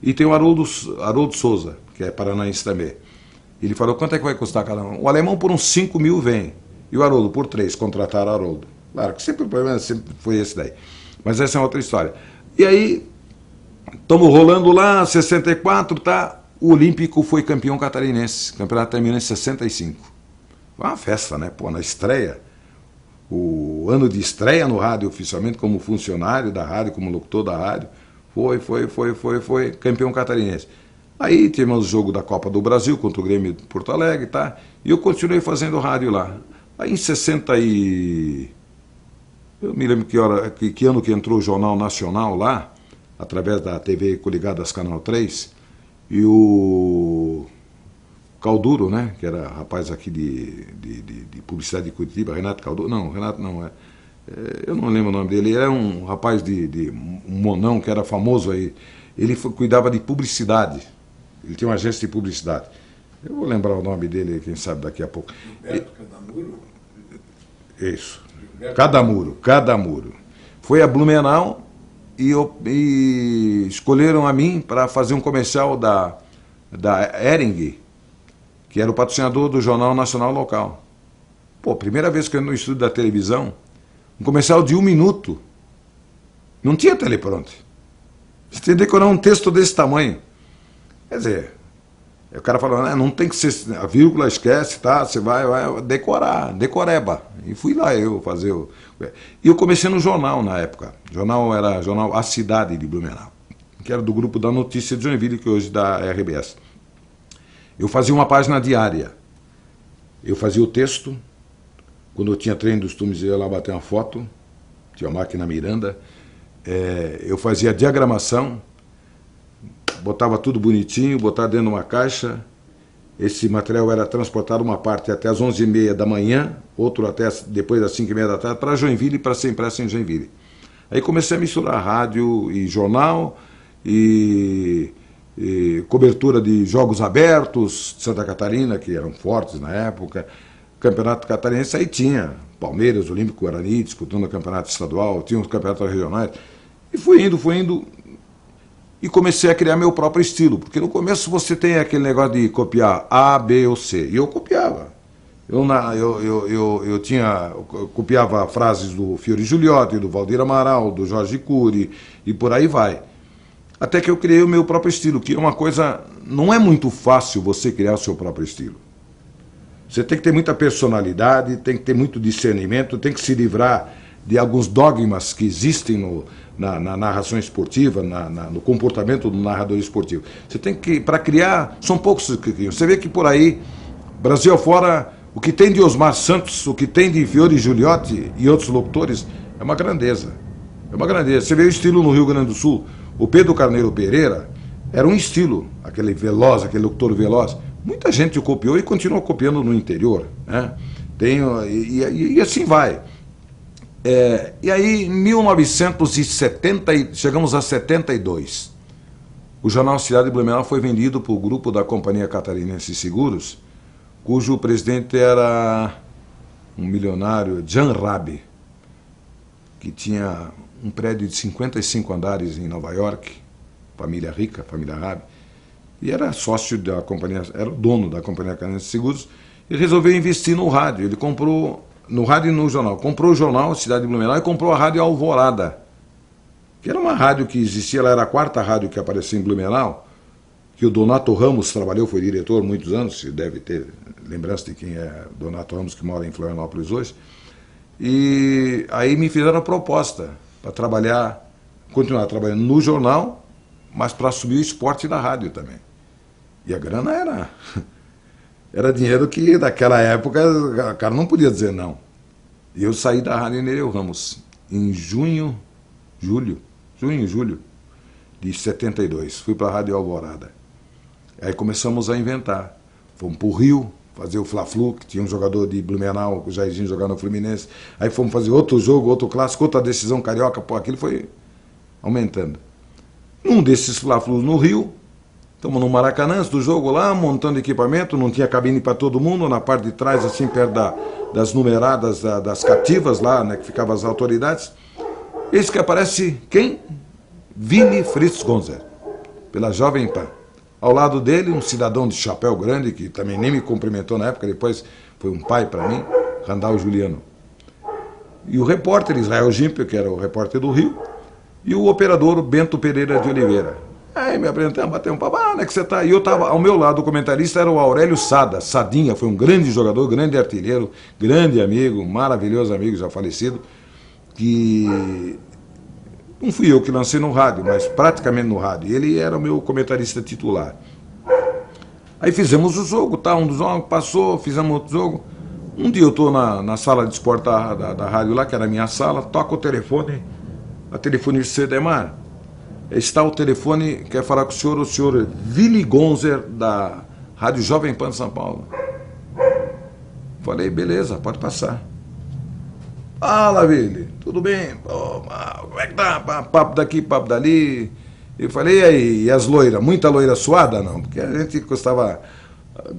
e tem o Haroldo Souza, que é paranaense também. Ele falou, quanto é que vai custar cada um? O alemão por uns 5 mil vem, e o Haroldo por 3, contrataram o Haroldo. Claro que sempre o problema sempre foi esse daí. Mas essa é outra história. E aí, estamos rolando lá, 64, tá? O Olímpico foi campeão catarinense. O campeonato terminou em 65. Foi uma festa, né? Pô, na estreia. O ano de estreia no rádio, oficialmente, como funcionário da rádio, como locutor da rádio. Foi campeão catarinense. Aí tivemos o jogo da Copa do Brasil contra o Grêmio de Porto Alegre, tá? E eu continuei fazendo rádio lá. Aí em 60 e... Eu me lembro que ano que entrou o Jornal Nacional lá, através da TV Coligadas Canal 3, e o Calduro, né, que era rapaz aqui de publicidade de Curitiba, Renato Calduro, não, Renato não, eu não lembro o nome dele, ele era um rapaz um monão que era famoso aí, ele cuidava de publicidade, ele tinha uma agência de publicidade. Eu vou lembrar o nome dele, quem sabe daqui a pouco. Gilberto Cadamuro? Isso, Cadamuro. Foi a Blumenau e escolheram a mim para fazer um comercial da Hering, que era o patrocinador do Jornal Nacional Local. Pô, primeira vez que eu no estúdio da televisão, um comercial de 1 minuto. Não tinha teleprompter. Você tem que decorar um texto desse tamanho. Quer dizer, o cara falou, não tem que ser, a vírgula esquece, tá? Você vai decorar, decoreba. E fui lá eu fazer E eu comecei no jornal na época. O jornal era A Cidade de Blumenau, que era do grupo da Notícia de Joinville, que hoje é da RBS. Eu fazia uma página diária. Eu fazia o texto. Quando eu tinha treino dos túneis, eu ia lá bater uma foto. Tinha uma máquina Miranda. Eu fazia a diagramação. Botava tudo bonitinho, botava dentro de uma caixa. Esse material era transportado uma parte até as 11h30 da manhã, outro até depois das 5h30 da tarde, para Joinville, para ser impresso em Joinville. Aí comecei a misturar rádio e jornal, e cobertura de jogos abertos de Santa Catarina, que eram fortes na época, campeonato catarinense, aí tinha Palmeiras, Olímpico, Guarani, disputando o campeonato estadual, tinha os campeonatos regionais, e fui indo, e comecei a criar meu próprio estilo, porque no começo você tem aquele negócio de copiar A, B ou C, e eu copiava. Eu copiava frases do Fiore Giuliotti, do Valdir Amaral, do Jorge Cury, e por aí vai. Até que eu criei o meu próprio estilo, que é uma coisa... Não é muito fácil você criar o seu próprio estilo. Você tem que ter muita personalidade, tem que ter muito discernimento, tem que se livrar de alguns dogmas que existem na narração esportiva, no comportamento do narrador esportivo. Você tem que, para criar, são poucos que criam. Você vê que por aí, Brasil afora, o que tem de Osmar Santos, o que tem de Fiore Giuliotti e outros locutores, é uma grandeza. É uma grandeza. Você vê o estilo no Rio Grande do Sul. O Pedro Carneiro Pereira era um estilo, aquele veloz, aquele locutor veloz. Muita gente o copiou e continua copiando no interior, né? E assim vai. E aí, em 1970, chegamos a 72. O jornal Cidade de Blumenau foi vendido para o grupo da Companhia Catarinense de Seguros, cujo presidente era um milionário, Jan Rabe, que tinha um prédio de 55 andares em Nova York, família rica, família Rabe, e era sócio da companhia, era o dono da Companhia Catarinense de Seguros, e resolveu investir no rádio. Ele comprou, no rádio e no jornal, comprou o jornal Cidade de Blumenau e comprou a Rádio Alvorada, que era uma rádio que existia, ela era a quarta rádio que apareceu em Blumenau, que o Donato Ramos trabalhou, foi diretor muitos anos, você deve ter lembrança de quem é Donato Ramos, que mora em Florianópolis hoje. E aí me fizeram a proposta para trabalhar, continuar trabalhando no jornal, mas para assumir o esporte da rádio também. E a grana era dinheiro que naquela época o cara não podia dizer não. E eu saí da Rádio Nereu Ramos em julho de 72. Fui para a Rádio Alvorada. Aí começamos a inventar. Fomos para o Rio fazer o Fla-Flu, que tinha um jogador de Blumenau, o Jairzinho jogando no Fluminense. Aí fomos fazer outro jogo, outro clássico, outra decisão carioca. Pô, aquilo foi aumentando. Num desses Fla-Flus no Rio, estamos no Maracanã, antes do jogo lá, montando equipamento, não tinha cabine para todo mundo, na parte de trás, assim, perto das numeradas, das cativas lá, né, que ficavam as autoridades. Eis que aparece quem? Vili Fritz Gonzer, pela Jovem Pan. Ao lado dele, um cidadão de chapéu grande, que também nem me cumprimentou na época, depois foi um pai para mim, Randall Juliano. E o repórter Israel Gimpel, que era o repórter do Rio, e o operador Bento Pereira de Oliveira. Aí me apresentamos, batemos um papo, onde é que você está? E eu estava, ao meu lado, o comentarista era o Aurélio Sada, Sadinha, foi um grande jogador, grande artilheiro, grande amigo, maravilhoso amigo, já falecido, que não fui eu que lancei no rádio, mas praticamente no rádio. Ele era o meu comentarista titular. Aí fizemos o jogo, tá? Um dos jogos passou, fizemos outro jogo. Um dia eu estou na sala de esporte da rádio lá, que era a minha sala, toca o telefone, a telefonista Edemar, está o telefone, quer falar com o senhor Vili Gonzer, da Rádio Jovem Pan de São Paulo. Falei, beleza, pode passar. Fala, Vili, tudo bem? Pô, como é que tá? Papo daqui, papo dali. Eu falei, e aí, e as loiras? Muita loira suada? Não, porque a gente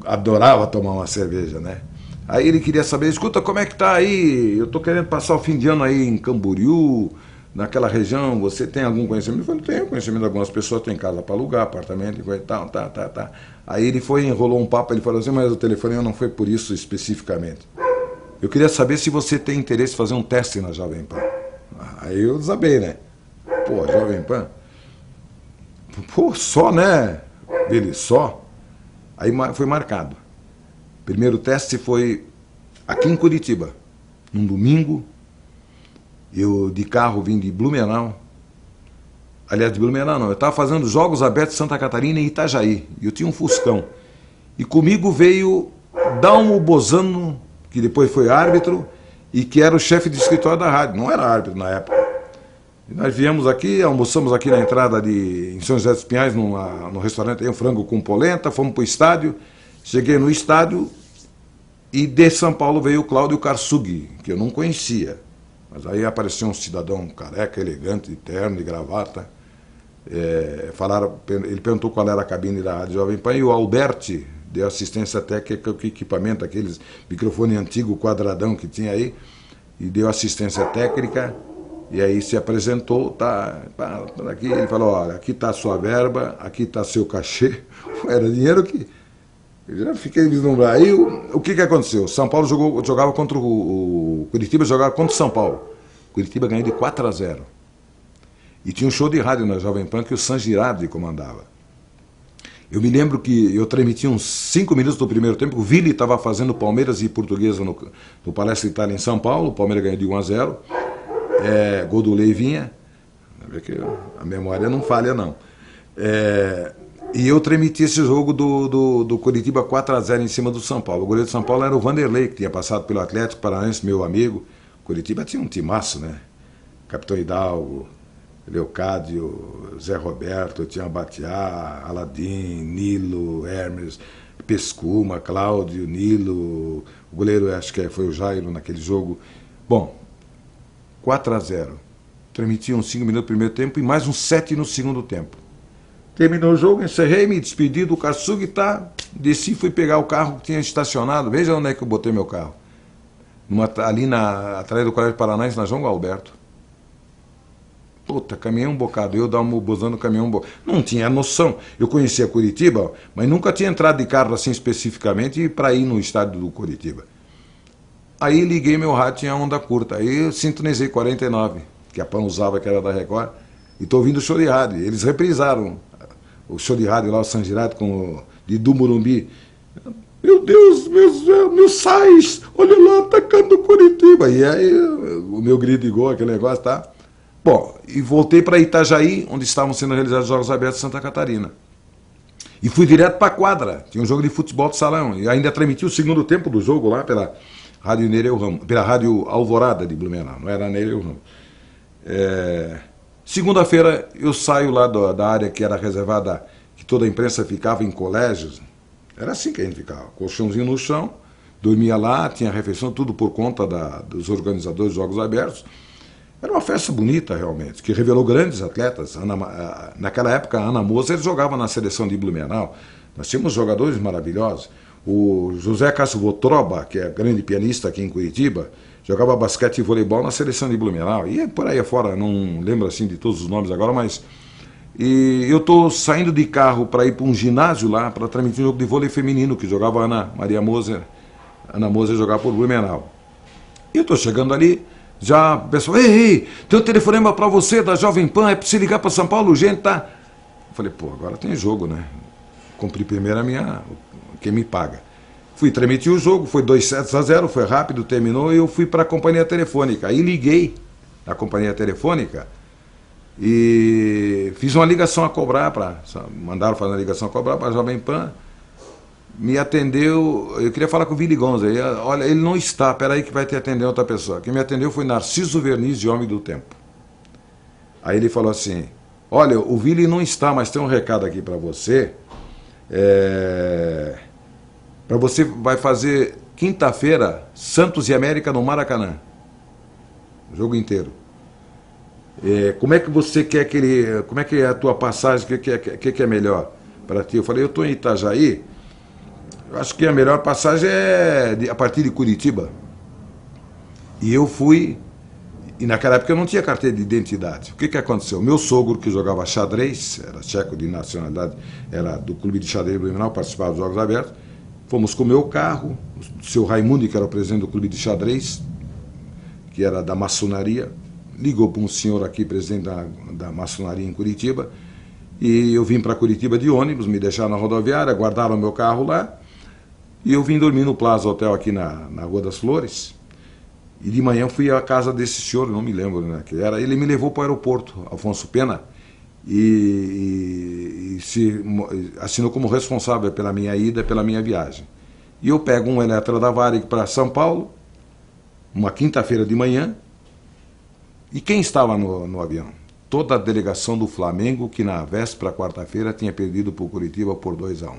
adorava tomar uma cerveja, né? Aí ele queria saber, escuta, como é que tá aí? Eu tô querendo passar o fim de ano aí em Camboriú, naquela região, você tem algum conhecimento? Eu falei, tenho conhecimento de algumas pessoas, tem casa para alugar, apartamento e tal, tá. Aí ele enrolou um papo, ele falou assim, mas o telefone não foi por isso especificamente. Eu queria saber se você tem interesse em fazer um teste na Jovem Pan. Aí eu desabei, né? Pô, Jovem Pan? Pô, só, né? Ele, só? Aí foi marcado. Primeiro teste foi aqui em Curitiba, num domingo. Eu de carro vim de Blumenau. Aliás, de Blumenau não. Eu estava fazendo Jogos Abertos de Santa Catarina e Itajaí. E eu tinha um Fuscão. E comigo veio Dalmo Bozano, que depois foi árbitro, e que era o chefe de escritório da rádio. Não era árbitro na época. E nós viemos aqui, almoçamos aqui na entrada em São José dos Pinhais, no restaurante, tem um frango com polenta, fomos para o estádio. Cheguei no estádio e de São Paulo veio o Cláudio Karsug, que eu não conhecia. Mas aí apareceu um cidadão careca, elegante, de terno, de gravata. Ele perguntou qual era a cabine da Rádio Jovem Pan e o Alberti deu assistência técnica com equipamento, aqueles microfone antigo, quadradão que tinha aí, e deu assistência técnica. E aí se apresentou, aqui, ele falou, olha, aqui está a sua verba, aqui está seu cachê. Era dinheiro que... Eu já fiquei vislumbrado. Aí o que aconteceu? São Paulo jogava contra o Curitiba, jogava contra o São Paulo. Curitiba ganhou de 4-0. E tinha um show de rádio na Jovem Pan que o San Girardi comandava. Eu me lembro que eu transmiti uns 5 minutos do primeiro tempo, o Vili estava fazendo Palmeiras e Portuguesa no Palestra Itália em São Paulo, o Palmeiras ganhou de 1-0. Gol do Leivinha, a memória não falha não. E eu transmiti esse jogo do Curitiba 4-0 em cima do São Paulo. O goleiro do São Paulo era o Vanderlei, que tinha passado pelo Atlético Paranaense, meu amigo. Curitiba tinha um timaço, né? Capitão Hidalgo, Leocádio, Zé Roberto, tinha Batiá, Aladim, Nilo, Hermes, Pescuma, Cláudio, Nilo, o goleiro acho que foi o Jairo naquele jogo. Bom, 4-0. Transmiti uns 5 minutos no primeiro tempo e mais uns 7 no segundo tempo. Terminou o jogo, encerrei, me despedi do Katsug, tá? Desci, fui pegar o carro que tinha estacionado. Veja onde é que eu botei meu carro. Ali atrás do Colégio Paranaense, na João Alberto. Puta, caminhei um bocado. Eu dava uma buzando, caminhei um bocado. Não tinha noção. Eu conhecia Curitiba, mas nunca tinha entrado de carro assim especificamente para ir no estádio do Curitiba. Aí liguei meu rádio, tinha onda curta. Aí eu sintonizei 49, que a PAN usava, que era da Record. E estou ouvindo o show de rádio. Eles reprisaram o show de rádio lá, o San Girato, com de do Morumbi. Meu Deus, meus sais, olha lá, atacando Curitiba. E aí o meu grito de gol, aquele negócio, tá? Bom, e voltei para Itajaí, onde estavam sendo realizados os Jogos Abertos de Santa Catarina. E fui direto para a quadra. Tinha um jogo de futebol de salão. E ainda transmiti o segundo tempo do jogo lá pela Rádio Nereu Ramos, pela Rádio Alvorada de Blumenau, não era Nereu Ramos. Segunda-feira eu saio lá da área que era reservada, que toda a imprensa ficava em colégios. Era assim que a gente ficava, colchãozinho no chão, dormia lá, tinha refeição, tudo por conta dos organizadores dos Jogos Abertos. Era uma festa bonita, realmente, que revelou grandes atletas. Naquela época, a Ana Moser jogava na seleção de Blumenau. Nós tínhamos jogadores maravilhosos. O José Cássio Votroba, que é grande pianista aqui em Curitiba, jogava basquete e voleibol na seleção de Blumenau. E por aí afora, não lembro assim de todos os nomes agora, mas... E eu estou saindo de carro para ir para um ginásio lá, para transmitir um jogo de vôlei feminino, que jogava a Ana Moser jogava por Blumenau. E eu estou chegando ali, já o pessoal, ei, tem um telefonema para você da Jovem Pan, é para você ligar para São Paulo, gente, tá? Eu falei, pô, agora tem jogo, né? Cumpri primeiro quem me paga. Fui transmitir o jogo, foi 2-0, foi rápido, terminou, e eu fui para a companhia telefônica. Aí liguei na companhia telefônica e fiz uma ligação a cobrar, mandaram fazer uma ligação a cobrar para a Jovem Pan. Me atendeu, eu queria falar com o Willy Gonza, olha, ele não está, peraí que vai te atender outra pessoa. Quem me atendeu foi Narciso Verniz, de Homem do Tempo. Aí ele falou assim, olha, o Willy não está, mas tem um recado aqui para você. Para você vai fazer quinta-feira Santos e América no Maracanã. O jogo inteiro. Como é que você quer que ele... Como é que é a tua passagem? O que é melhor para ti? Eu falei, eu estou em Itajaí. Eu acho que a melhor passagem é a partir de Curitiba. E eu fui... E naquela época eu não tinha carteira de identidade. O que aconteceu? Meu sogro, que jogava xadrez, era tcheco de nacionalidade, era do Clube de Xadrez Blumenau, participava dos Jogos Abertos. Fomos com o meu carro, o seu Raimundo, que era o presidente do Clube de Xadrez, que era da maçonaria, ligou para um senhor aqui, presidente da maçonaria em Curitiba, e eu vim para Curitiba de ônibus, me deixaram na rodoviária, guardaram o meu carro lá, e eu vim dormir no Plaza Hotel aqui na Rua das Flores. E de manhã fui à casa desse senhor, não me lembro, né, que era. Ele me levou para o aeroporto, Afonso Pena, e se assinou como responsável pela minha ida, pela minha viagem. E eu pego um Eletra da Varig para São Paulo, uma quinta-feira de manhã, e quem estava no avião? Toda a delegação do Flamengo, que na véspera, quarta-feira, tinha perdido para o Curitiba por 2-1.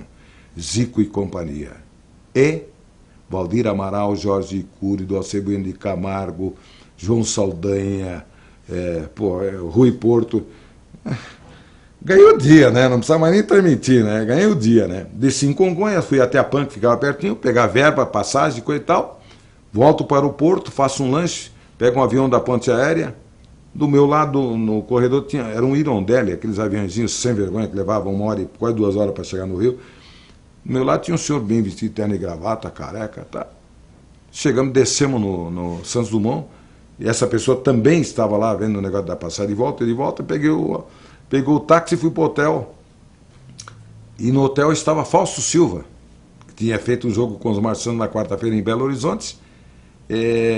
Zico e companhia. E Valdir Amaral, Jorge Cury, Alcebueno de Camargo, João Saldanha, Rui Porto. Ganhei o dia, né? Não precisava mais nem transmitir, né? Ganhei o dia, né? Desci em Congonhas, fui até a PAN, que ficava pertinho, pegar verba, passagem, coisa e tal. Volto para o aeroporto, faço um lanche, pego um avião da ponte aérea. Do meu lado, no corredor, era um Irondelli, aqueles aviãozinhos sem vergonha que levavam 1 hora e quase 2 horas para chegar no Rio. Do meu lado tinha um senhor bem vestido, terno e gravata, careca, tá? Chegamos, descemos no Santos Dumont, e essa pessoa também estava lá vendo o negócio da passagem de volta, pegou o táxi e fui para o hotel. E no hotel estava Fausto Silva, que tinha feito um jogo com os marcianos na quarta-feira em Belo Horizonte,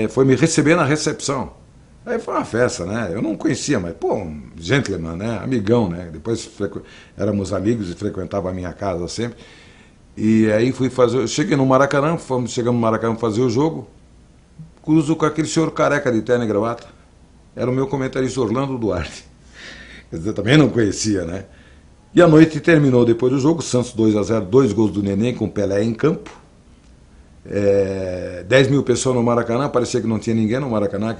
foi me receber na recepção. Aí foi uma festa, né? Eu não conhecia, mas, pô, um gentleman, né? Amigão, né? Depois éramos amigos e frequentava a minha casa sempre. E aí cheguei no Maracanã, chegamos no Maracanã fazer o jogo, cruzo com aquele senhor careca de terno e gravata. Era o meu comentarista Orlando Duarte. Quer dizer, também não conhecia, né? E a noite terminou depois do jogo, Santos 2-0, 2 gols do Neném com Pelé em campo. 10 mil pessoas no Maracanã, parecia que não tinha ninguém no Maracanã,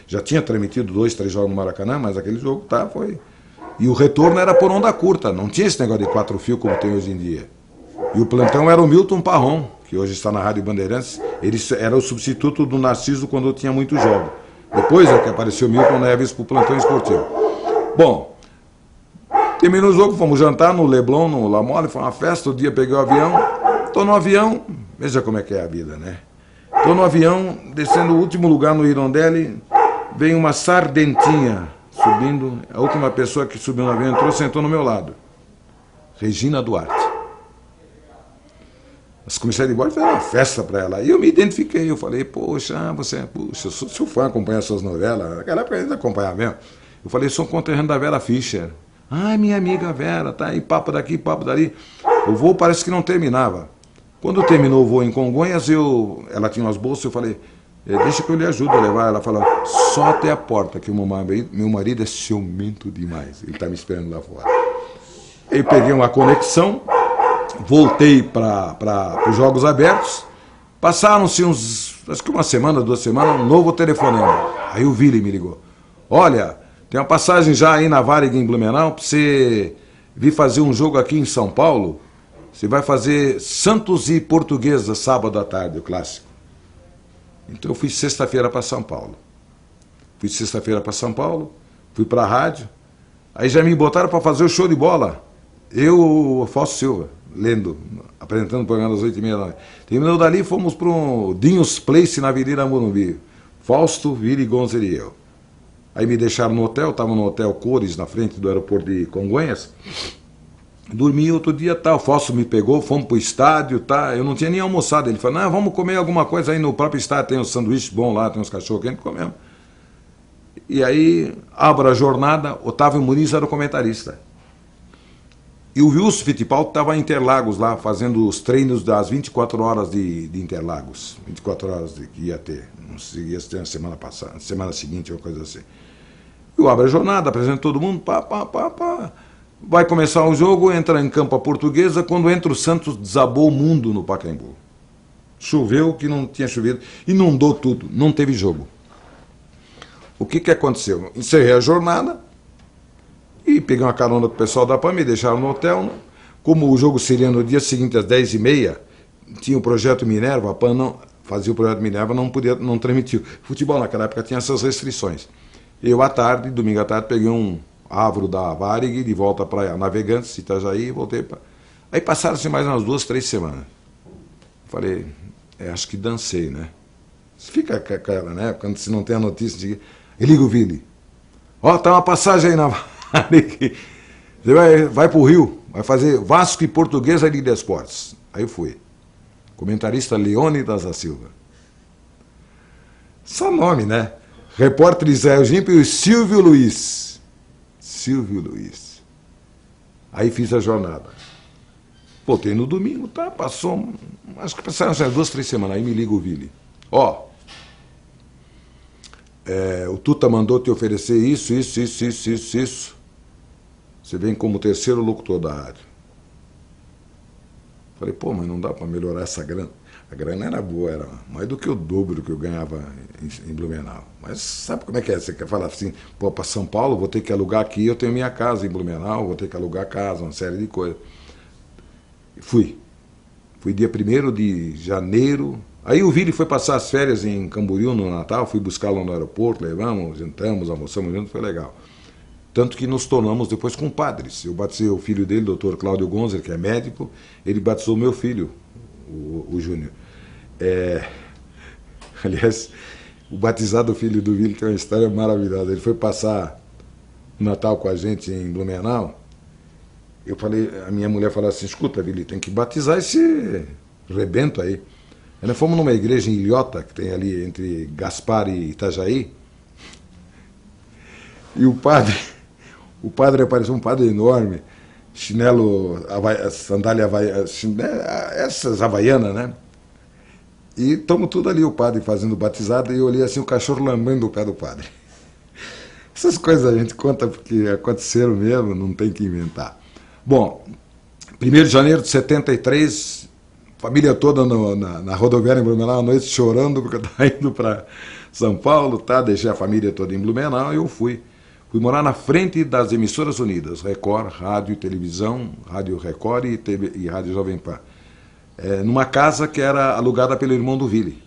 já tinha transmitido 2, 3 jogos no Maracanã, mas aquele jogo foi. E o retorno era por onda curta, não tinha esse negócio de 4 fios como tem hoje em dia. E o plantão era o Milton Parron, que hoje está na Rádio Bandeirantes, ele era o substituto do Narciso quando tinha muitos jogos. Depois é que apareceu o Milton Neves para o plantão esportivo. Bom, terminou o jogo, fomos jantar no Leblon, no La Mole, foi uma festa, o dia peguei o avião, estou no avião, veja como é que é a vida, né? Estou no avião, descendo o último lugar no Irondelli, vem uma sardentinha subindo, a última pessoa que subiu no avião entrou, sentou no meu lado. Regina Duarte. As comissárias de bordo fizeram uma festa para ela. E eu me identifiquei, eu falei, poxa, eu sou seu fã, acompanha suas novelas. Naquela época a gente acompanhava mesmo. Eu falei, sou conterrâneo da Vera Fischer. Ah, minha amiga Vera, tá aí, papo daqui, papo dali. O voo parece que não terminava. Quando terminou o voo em Congonhas, ela tinha umas bolsas, eu falei, deixa que eu lhe ajudo a levar. Ela falou, só até a porta, que o meu marido é ciumento demais. Ele está me esperando lá fora. Eu peguei uma conexão, voltei para os Jogos Abertos, passaram-se acho que uma semana, 2 semanas, um novo telefonema. Aí o Vili me ligou. Olha, tem uma passagem já aí na Varig em Blumenau para você vir fazer um jogo aqui em São Paulo. Você vai fazer Santos e Portuguesa sábado à tarde, o clássico. Então eu fui sexta-feira para São Paulo. Fui para a rádio, aí já me botaram para fazer o show de bola. Eu, Fausto Silva, lendo, apresentando o programa das 8h30 da noite. Terminou dali, fomos para o Dinhos Place na Avenida Morumbi. Fausto, Vili, Gonzer e eu. Aí me deixaram no hotel, estava no Hotel Cores, na frente do aeroporto de Congonhas. Dormi outro dia, o Fausto me pegou, fomos para o estádio, eu não tinha nem almoçado. Ele falou, não, vamos comer alguma coisa aí no próprio estádio, tem um sanduíche bom lá, tem uns cachorros quentes, comemos. E aí, abro a jornada, Otávio Muniz era o comentarista. E o Wilson Fittipaldi estava em Interlagos lá, fazendo os treinos das 24 horas de Interlagos. 24 horas que ia ter. Não sei, ia ter na semana passada, semana seguinte, uma coisa assim. Eu abro a jornada, apresento todo mundo, Vai começar o jogo, entra em campo a Portuguesa, quando entra o Santos, desabou o mundo no Pacaembu. Choveu que não tinha chovido, inundou tudo, não teve jogo. O que aconteceu? Encerrei a jornada, e peguei uma carona com o pessoal da PAN, me deixaram no hotel. Como o jogo seria no dia seguinte às 10h30, tinha o projeto Minerva, a PAN não fazia o projeto Minerva, não transmitiu. Futebol naquela época tinha essas restrições. Eu à tarde, domingo à tarde, peguei um Avro da Varig, de volta para Navegantes, Itajaí, e voltei para... Aí passaram-se mais umas 2, 3 semanas. Falei, acho que dancei, né? Fica aquela, né? Quando se não tem a notícia, eu ligo o Vili. Tá uma passagem aí na Varig. Você vai para o Rio, vai fazer Vasco e Portuguesa Liga de Esportes. Aí eu fui. Comentarista Leônidas da Silva. Só nome, né? Repórter Israel Gimpo e o Silvio Luiz. Aí fiz a jornada. Voltei no domingo, passou, acho que passaram umas 2, 3 semanas. Aí me liga o Vili. O Tuta mandou te oferecer isso. Você vem como 3º locutor da rádio. Falei, mas não dá para melhorar essa grana. A grana era boa, era mais do que o dobro do que eu ganhava em Blumenau. Mas sabe como é que é? Você quer falar assim, para São Paulo, vou ter que alugar aqui, eu tenho minha casa em Blumenau, vou ter que alugar casa, uma série de coisas. Fui dia 1º de janeiro. Aí o Vili foi passar as férias em Camboriú no Natal, fui buscá-lo no aeroporto, levamos, jantamos, almoçamos juntos, foi legal. Tanto que nos tornamos depois compadres. Eu batizei o filho dele, o Dr. Cláudio Gonzer, que é médico, ele batizou meu filho, o Júnior. Aliás, o batizado filho do Vili tem uma história maravilhosa. Ele foi passar o Natal com a gente em Blumenau. Eu falei, a minha mulher falou assim, escuta, Vili, tem que batizar esse rebento aí. Nós fomos numa igreja em Ilhota, que tem ali entre Gaspar e Itajaí, e o padre apareceu, um padre enorme, chinelo, sandália essas havaianas, né? E estamos tudo ali, o padre fazendo batizado, e eu olhei assim, o cachorro lambendo o pé do padre. Essas coisas a gente conta porque aconteceram mesmo, não tem que inventar. Bom, 1º de janeiro de 73, família toda na rodoviária em Blumenau, à noite chorando porque eu estava indo para São Paulo, tá? Deixei a família toda em Blumenau e eu fui. Fui morar na frente das emissoras unidas, Record, Rádio e Televisão, Rádio Record e Rádio Jovem Pan. Numa casa que era alugada pelo irmão do Willy,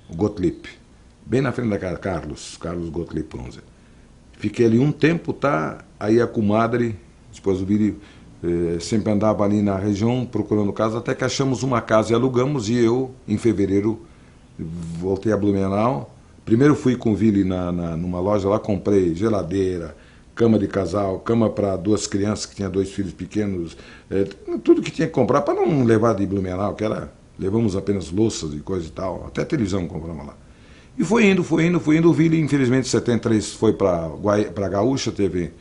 o Gottlieb. Bem na frente da casa, Carlos Gottlieb Ponzer. Fiquei ali um tempo, tá? Aí a comadre, depois do Willy, sempre andava ali na região procurando casa, até que achamos uma casa e alugamos, e eu, em fevereiro, voltei a Blumenau. Primeiro fui com o Willy numa loja lá, comprei geladeira, cama de casal, cama para 2 crianças que tinham 2 filhos pequenos, tudo que tinha que comprar para não levar de Blumenau, levamos apenas louças e coisa e tal, até televisão compramos lá. E foi indo. O Willy, infelizmente, em 73 foi para a Gaúcha, teve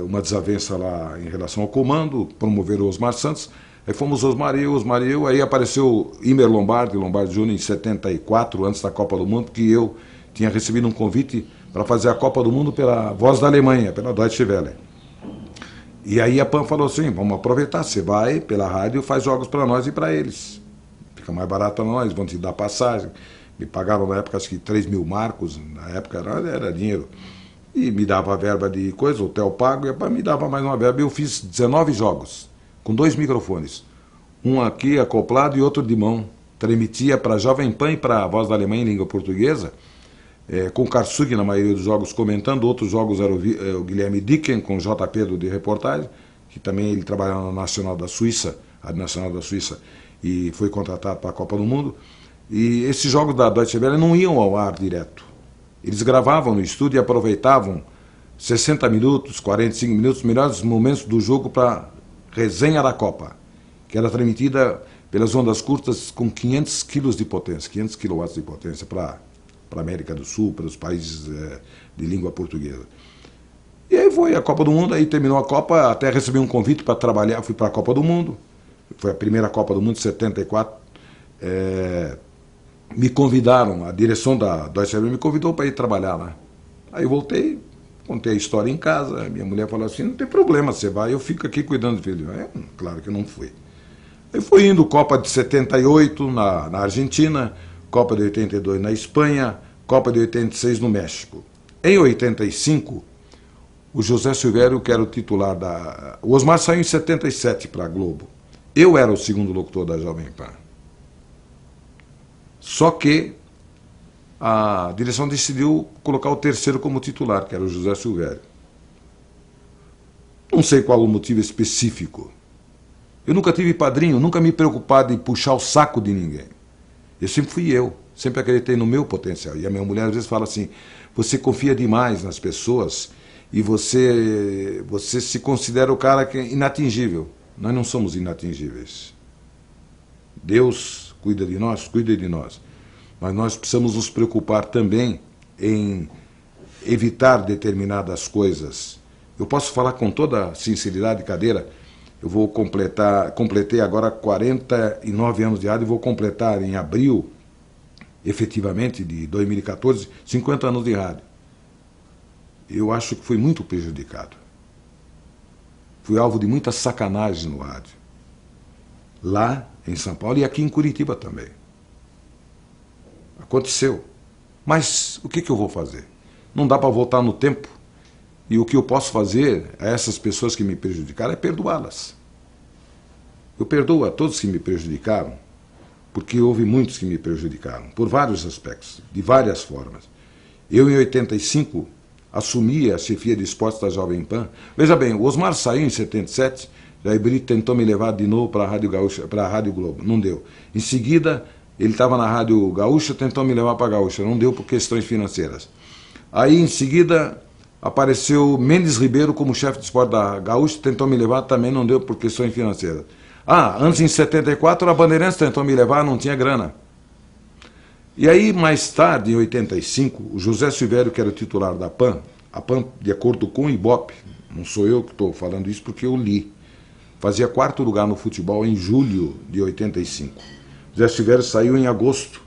uma desavença lá em relação ao comando, promoveram o Osmar Santos. Aí fomos Osmar e eu, aí apareceu Imer Lombardi Júnior em 74, antes da Copa do Mundo, porque eu tinha recebido um convite para fazer a Copa do Mundo pela Voz da Alemanha, pela Deutsche Welle. E aí a PAN falou assim, vamos aproveitar, você vai pela rádio, faz jogos para nós e para eles. Fica mais barato para nós, vão te dar passagem. Me pagaram na época, acho que 3 mil marcos, na época era dinheiro. E me dava a verba de coisa, hotel pago, e a PAN me dava mais uma verba. Eu fiz 19 jogos. Com 2 microfones, um aqui acoplado e outro de mão. Transmitia para a Jovem Pan e para a Voz da Alemanha em língua portuguesa, com o Karsug na maioria dos jogos comentando. Outros jogos era o Guilherme Dicken com o J. Pedro de reportagem, que também ele trabalhava na Nacional da Suíça, a Nacional da Suíça, e foi contratado para a Copa do Mundo. E esses jogos da Deutsche Welle não iam ao ar direto. Eles gravavam no estúdio e aproveitavam 60 minutos, 45 minutos, os melhores momentos do jogo para resenha da Copa, que era transmitida pelas ondas curtas com 500 quilos de potência, 500 quilowatts de potência para a América do Sul, para os países de língua portuguesa. E aí foi a Copa do Mundo, aí terminou a Copa, até recebi um convite para trabalhar, fui para a Copa do Mundo, foi a primeira Copa do Mundo, 74, me convidaram, a direção da Deutsche Welle me convidou para ir trabalhar lá. Aí eu voltei, contei a história em casa, minha mulher falou assim, não tem problema, você vai, eu fico aqui cuidando do filho. Claro que eu não fui. Aí fui indo, Copa de 78 na Argentina, Copa de 82 na Espanha, Copa de 86 no México. Em 85, o José Silvério, que era o titular da... O Osmar saiu em 77 para a Globo. Eu era o segundo locutor da Jovem Pan. Só que a direção decidiu colocar o terceiro como titular, que era o José Silvério. Não sei qual o motivo específico. Eu nunca tive padrinho, nunca me preocupado em puxar o saco de ninguém. Eu sempre fui eu, sempre acreditei no meu potencial. E a minha mulher às vezes fala assim, você confia demais nas pessoas e você se considera o cara que é inatingível. Nós não somos inatingíveis. Deus cuida de nós. Mas nós precisamos nos preocupar também em evitar determinadas coisas. Eu posso falar com toda sinceridade, Cadeira, eu vou completei agora 49 anos de rádio e vou completar em abril, efetivamente, de 2014, 50 anos de rádio. Eu acho que fui muito prejudicado. Fui alvo de muita sacanagem no rádio. Lá em São Paulo e aqui em Curitiba também. Aconteceu. Mas o que eu vou fazer? Não dá para voltar no tempo. E o que eu posso fazer a essas pessoas que me prejudicaram é perdoá-las. Eu perdoo a todos que me prejudicaram, porque houve muitos que me prejudicaram, por vários aspectos, de várias formas. Eu, em 85, assumi a chefia de esportes da Jovem Pan. Veja bem, o Osmar saiu em 77, Jair Brito tentou me levar de novo para a Rádio Gaúcha, para a Rádio Globo, não deu. Em seguida, ele estava na Rádio Gaúcha, tentou me levar para a Gaúcha, não deu por questões financeiras. Aí, em seguida, apareceu Mendes Ribeiro como chefe de esporte da Gaúcha, tentou me levar, também não deu por questões financeiras. Antes, em 74, a Bandeirantes tentou me levar, não tinha grana. E aí, mais tarde, em 85, o José Silvério, que era o titular da PAN, a PAN, de acordo com o Ibope, não sou eu que estou falando isso porque eu li, fazia 4º lugar no futebol em julho de 85. José Silvério saiu em agosto.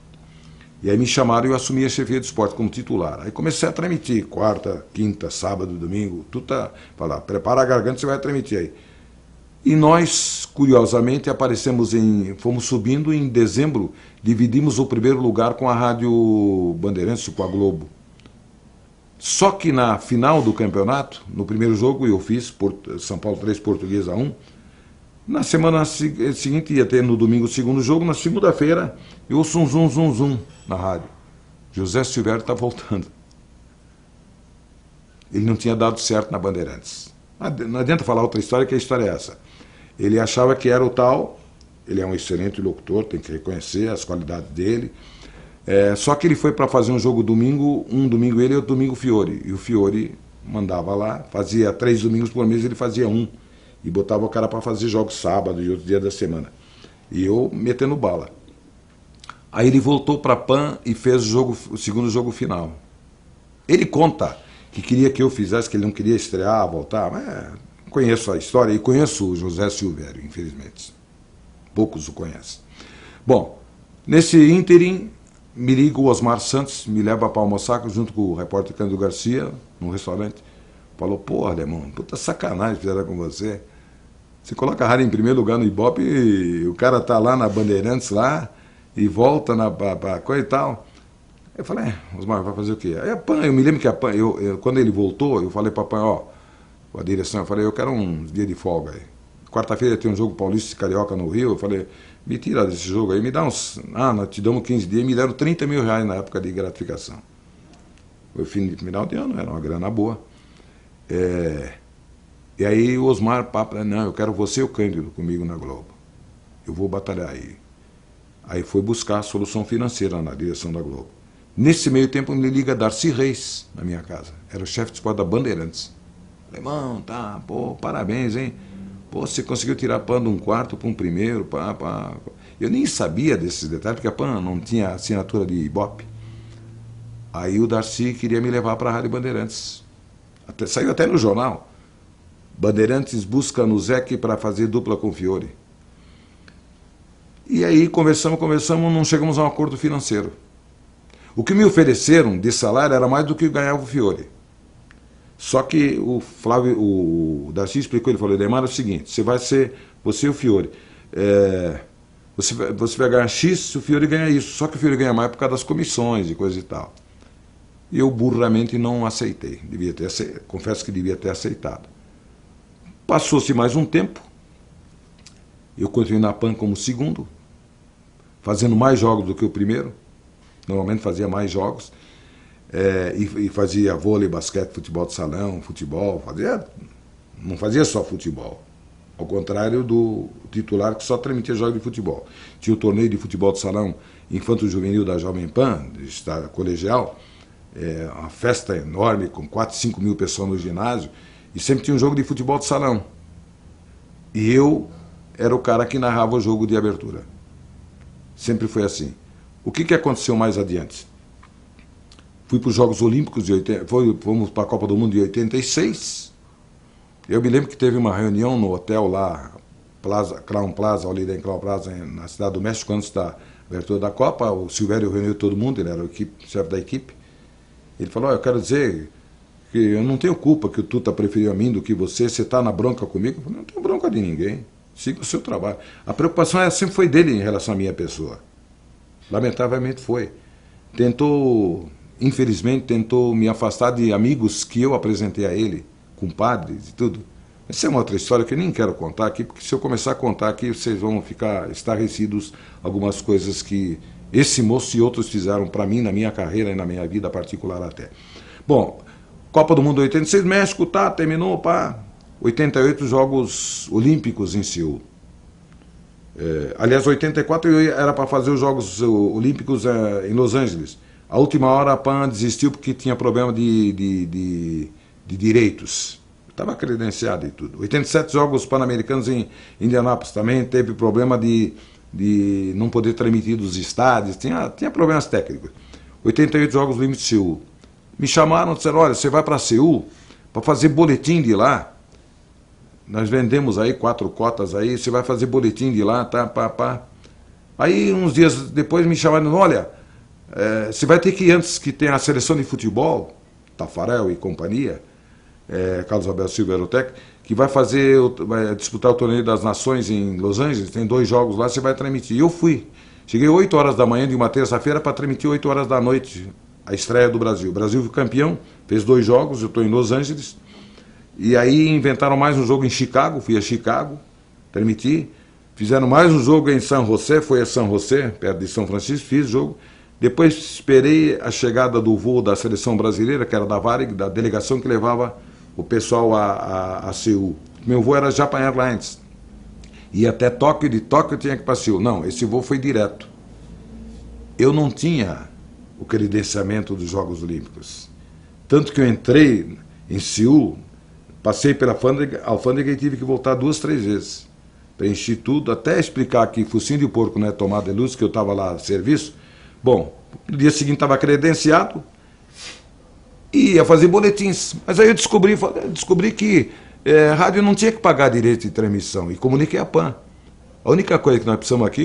E aí me chamaram e eu assumi a chefia de esporte como titular. Aí comecei a transmitir, quarta, quinta, sábado, domingo, tudo tá... Falar, prepara a garganta, você vai transmitir aí. E nós, curiosamente, fomos subindo em dezembro, dividimos o primeiro lugar com a Rádio Bandeirantes, com a Globo. Só que na final do campeonato, no primeiro jogo eu fiz São Paulo 3, Portuguesa 1. Na semana seguinte ia ter no domingo o segundo jogo, na segunda-feira eu ouço um zum, zum, zum na rádio. José Silvério está voltando. Ele não tinha dado certo na Bandeirantes. Não adianta falar outra história, que a história é essa. Ele achava que era o tal, ele é um excelente locutor, tem que reconhecer as qualidades dele. Só que ele foi para fazer um jogo domingo, um domingo ele e outro domingo o Fiore. E o Fiore mandava lá, fazia 3 domingos por mês, ele fazia 1. E botava o cara para fazer jogos sábado e outros dias da semana. E eu metendo bala. Aí ele voltou para a PAN e fez o segundo jogo final. Ele conta que queria que eu fizesse, que ele não queria estrear, voltar, mas conheço a história e conheço o José Silvério, infelizmente. Poucos o conhecem. Bom, nesse ínterim, me liga o Osmar Santos, me leva para almoçar junto com o repórter Cândido Garcia, num restaurante. Falou, pô, alemão, puta sacanagem fizeram com você. Você coloca a rádio em primeiro lugar no Ibope e o cara tá lá na Bandeirantes lá e volta pra coisa e tal. Eu falei, Osmar, vai fazer o quê? Aí a PAN, eu me lembro que a PAN, quando ele voltou, eu falei pra PAN, com a direção, eu falei, eu quero um dia de folga aí. Quarta-feira tem um jogo Paulista e Carioca no Rio, eu falei, me tira desse jogo aí, me dá uns, nós te damos 15 dias, me deram 30 mil reais na época de gratificação. Foi final de ano, era uma grana boa. E aí o Osmar, não, eu quero você e o Cândido comigo na Globo. Eu vou batalhar aí. Aí foi buscar a solução financeira na direção da Globo. Nesse meio tempo me liga Darcy Reis na minha casa. Era o chefe de esporte da Bandeirantes. Alemão, tá, pô, parabéns, hein? Pô, você conseguiu tirar a PAN de um quarto para um primeiro, pá. Eu nem sabia desses detalhes, porque a PAN não tinha assinatura de Ibope. Aí o Darcy queria me levar para a Rádio Bandeirantes. Saiu até no jornal. Bandeirantes busca no Zec para fazer dupla com o Fiore. E aí conversamos, não chegamos a um acordo financeiro. O que me ofereceram de salário era mais do que ganhava o Fiore. Só que o Darcy explicou, ele falou, Neymar, é o seguinte, você vai ser, você e o Fiore, você vai ganhar X se o Fiore ganha isso, só que o Fiore ganha mais por causa das comissões e coisa e tal. E eu burramente não aceitei, confesso que devia ter aceitado. Passou-se mais um tempo, eu continuei na PAN como segundo, fazendo mais jogos do que o primeiro, normalmente fazia mais jogos, e fazia vôlei, basquete, futebol de salão, futebol, não fazia só futebol, ao contrário do titular que só transmitia jogos de futebol. Tinha o torneio de futebol de salão infanto-juvenil da Jovem Pan, colegial, uma festa enorme, com 4, 5 mil pessoas no ginásio, e sempre tinha um jogo de futebol de salão. E eu era o cara que narrava o jogo de abertura. Sempre foi assim. O que aconteceu mais adiante? Fui para os Jogos Olímpicos fomos para a Copa do Mundo de 86. Eu me lembro que teve uma reunião no hotel lá, Crown Plaza, Holiday Crown Plaza, na Cidade do México, antes da abertura da Copa. O Silvério reuniu todo mundo, ele era o chefe da equipe. Ele falou, eu quero dizer que eu não tenho culpa que o Tuta preferiu a mim do que você está na bronca comigo. Eu falei, não tenho bronca de ninguém, siga o seu trabalho. A preocupação sempre foi dele em relação à minha pessoa. Lamentavelmente foi. Infelizmente, tentou me afastar de amigos que eu apresentei a ele, compadres e tudo. Essa é uma outra história que eu nem quero contar aqui, porque se eu começar a contar aqui, vocês vão ficar estarrecidos algumas coisas que esse moço e outros fizeram para mim, na minha carreira e na minha vida particular até. Bom, Copa do Mundo 86, México, terminou, 88 Jogos Olímpicos em Seul. Aliás, 84 eu era para fazer os Jogos Olímpicos em Los Angeles. A última hora a PAN desistiu porque tinha problema de direitos. Estava credenciado e tudo. 87 Jogos Pan-Americanos em Indianápolis também teve problema de não poder transmitir dos estádios, tinha problemas técnicos. 88 Jogos Olímpicos de Seul. Me chamaram e disseram, olha, você vai para Seul para fazer boletim de lá. Nós vendemos aí 4 cotas aí, você vai fazer boletim de lá, Aí, uns dias depois, me chamaram, olha, você vai ter que ir antes que tenha a seleção de futebol, Tafarel e companhia, Carlos Alberto Silva era o técnico, que vai disputar o Torneio das Nações em Los Angeles, tem 2 jogos lá, você vai transmitir. E eu fui. Cheguei 8 horas da manhã de uma terça-feira para transmitir 8 horas da noite a estreia do Brasil. O Brasil foi campeão, fez 2 jogos, eu estou em Los Angeles. E aí inventaram mais um jogo em Chicago, fui a Chicago, transmiti. Fizeram mais um jogo em San José, foi a San José, perto de São Francisco, fiz o jogo. Depois esperei a chegada do voo da seleção brasileira, que era da Varig, da delegação que levava o pessoal a Seul. Meu voo era Japan Airlines. Ia até Tóquio, de Tóquio eu tinha que ir para Seul. Não, esse voo foi direto. Eu não tinha o credenciamento dos Jogos Olímpicos. Tanto que eu entrei em Seul, passei pela alfândega e tive que voltar 2, 3 vezes. Preenchi tudo, até explicar que focinho de porco não é tomada de luz, que eu estava lá a serviço. Bom, no dia seguinte estava credenciado e ia fazer boletins. Mas aí eu descobri que rádio não tinha que pagar direito de transmissão, e comuniquei a PAN. A única coisa que nós precisamos aqui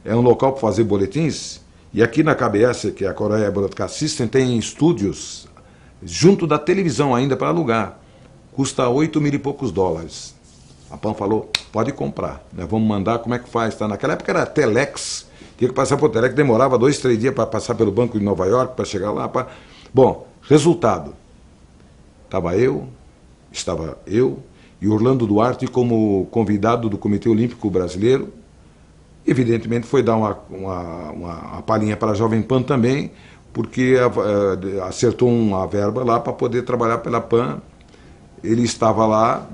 é um local para fazer boletins, e aqui na KBS, que é a Korea Broadcast System, tem estúdios junto da televisão ainda para alugar. Custa 8 mil e poucos dólares. A PAN falou, pode comprar, nós vamos mandar, como é que faz? Tá? Naquela época era Telex, tinha que passar por Telex, demorava 2, 3 dias para passar pelo Banco de Nova York, para chegar lá. Bom, resultado, estava eu e Orlando Duarte como convidado do Comitê Olímpico Brasileiro. Evidentemente foi dar uma palhinha para a Jovem Pan também, porque acertou uma verba lá para poder trabalhar pela PAN. Ele estava lá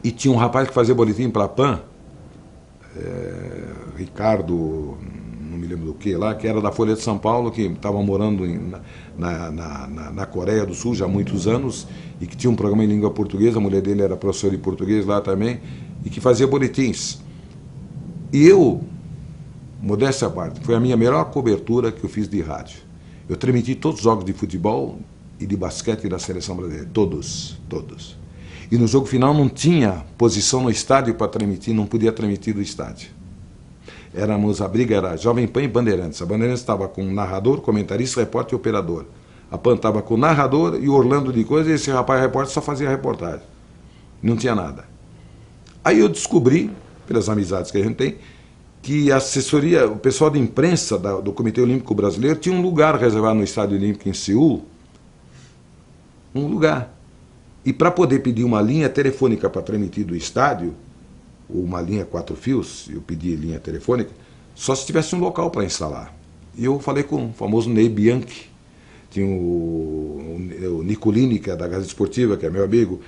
e tinha um rapaz que fazia boletim para a PAN, Ricardo, não me lembro do que lá, que era da Folha de São Paulo, que estava morando na Coreia do Sul já há muitos anos, e que tinha um programa em língua portuguesa, a mulher dele era professora de português lá também, e que fazia boletins. E eu, modéstia à parte, foi a minha melhor cobertura que eu fiz de rádio. Eu transmiti todos os jogos de futebol e de basquete da seleção brasileira, todos. E no jogo final não tinha posição no estádio para transmitir, não podia transmitir do estádio. A briga era Jovem Pan e Bandeirantes. A Bandeirantes estava com narrador, comentarista, repórter e operador. A PAN estava com narrador e Orlando de coisa, e esse rapaz repórter só fazia reportagem. Não tinha nada. Aí eu descobri, pelas amizades que a gente tem, que a assessoria, o pessoal de imprensa do Comitê Olímpico Brasileiro tinha um lugar reservado no Estádio Olímpico em Seul, um lugar. E para poder pedir uma linha telefônica para transmitir do estádio, ou uma linha 4 fios, eu pedi linha telefônica, só se tivesse um local para instalar. E eu falei com o famoso Ney Bianchi, tinha o Nicolini, que é da Gazeta Esportiva, que é meu amigo.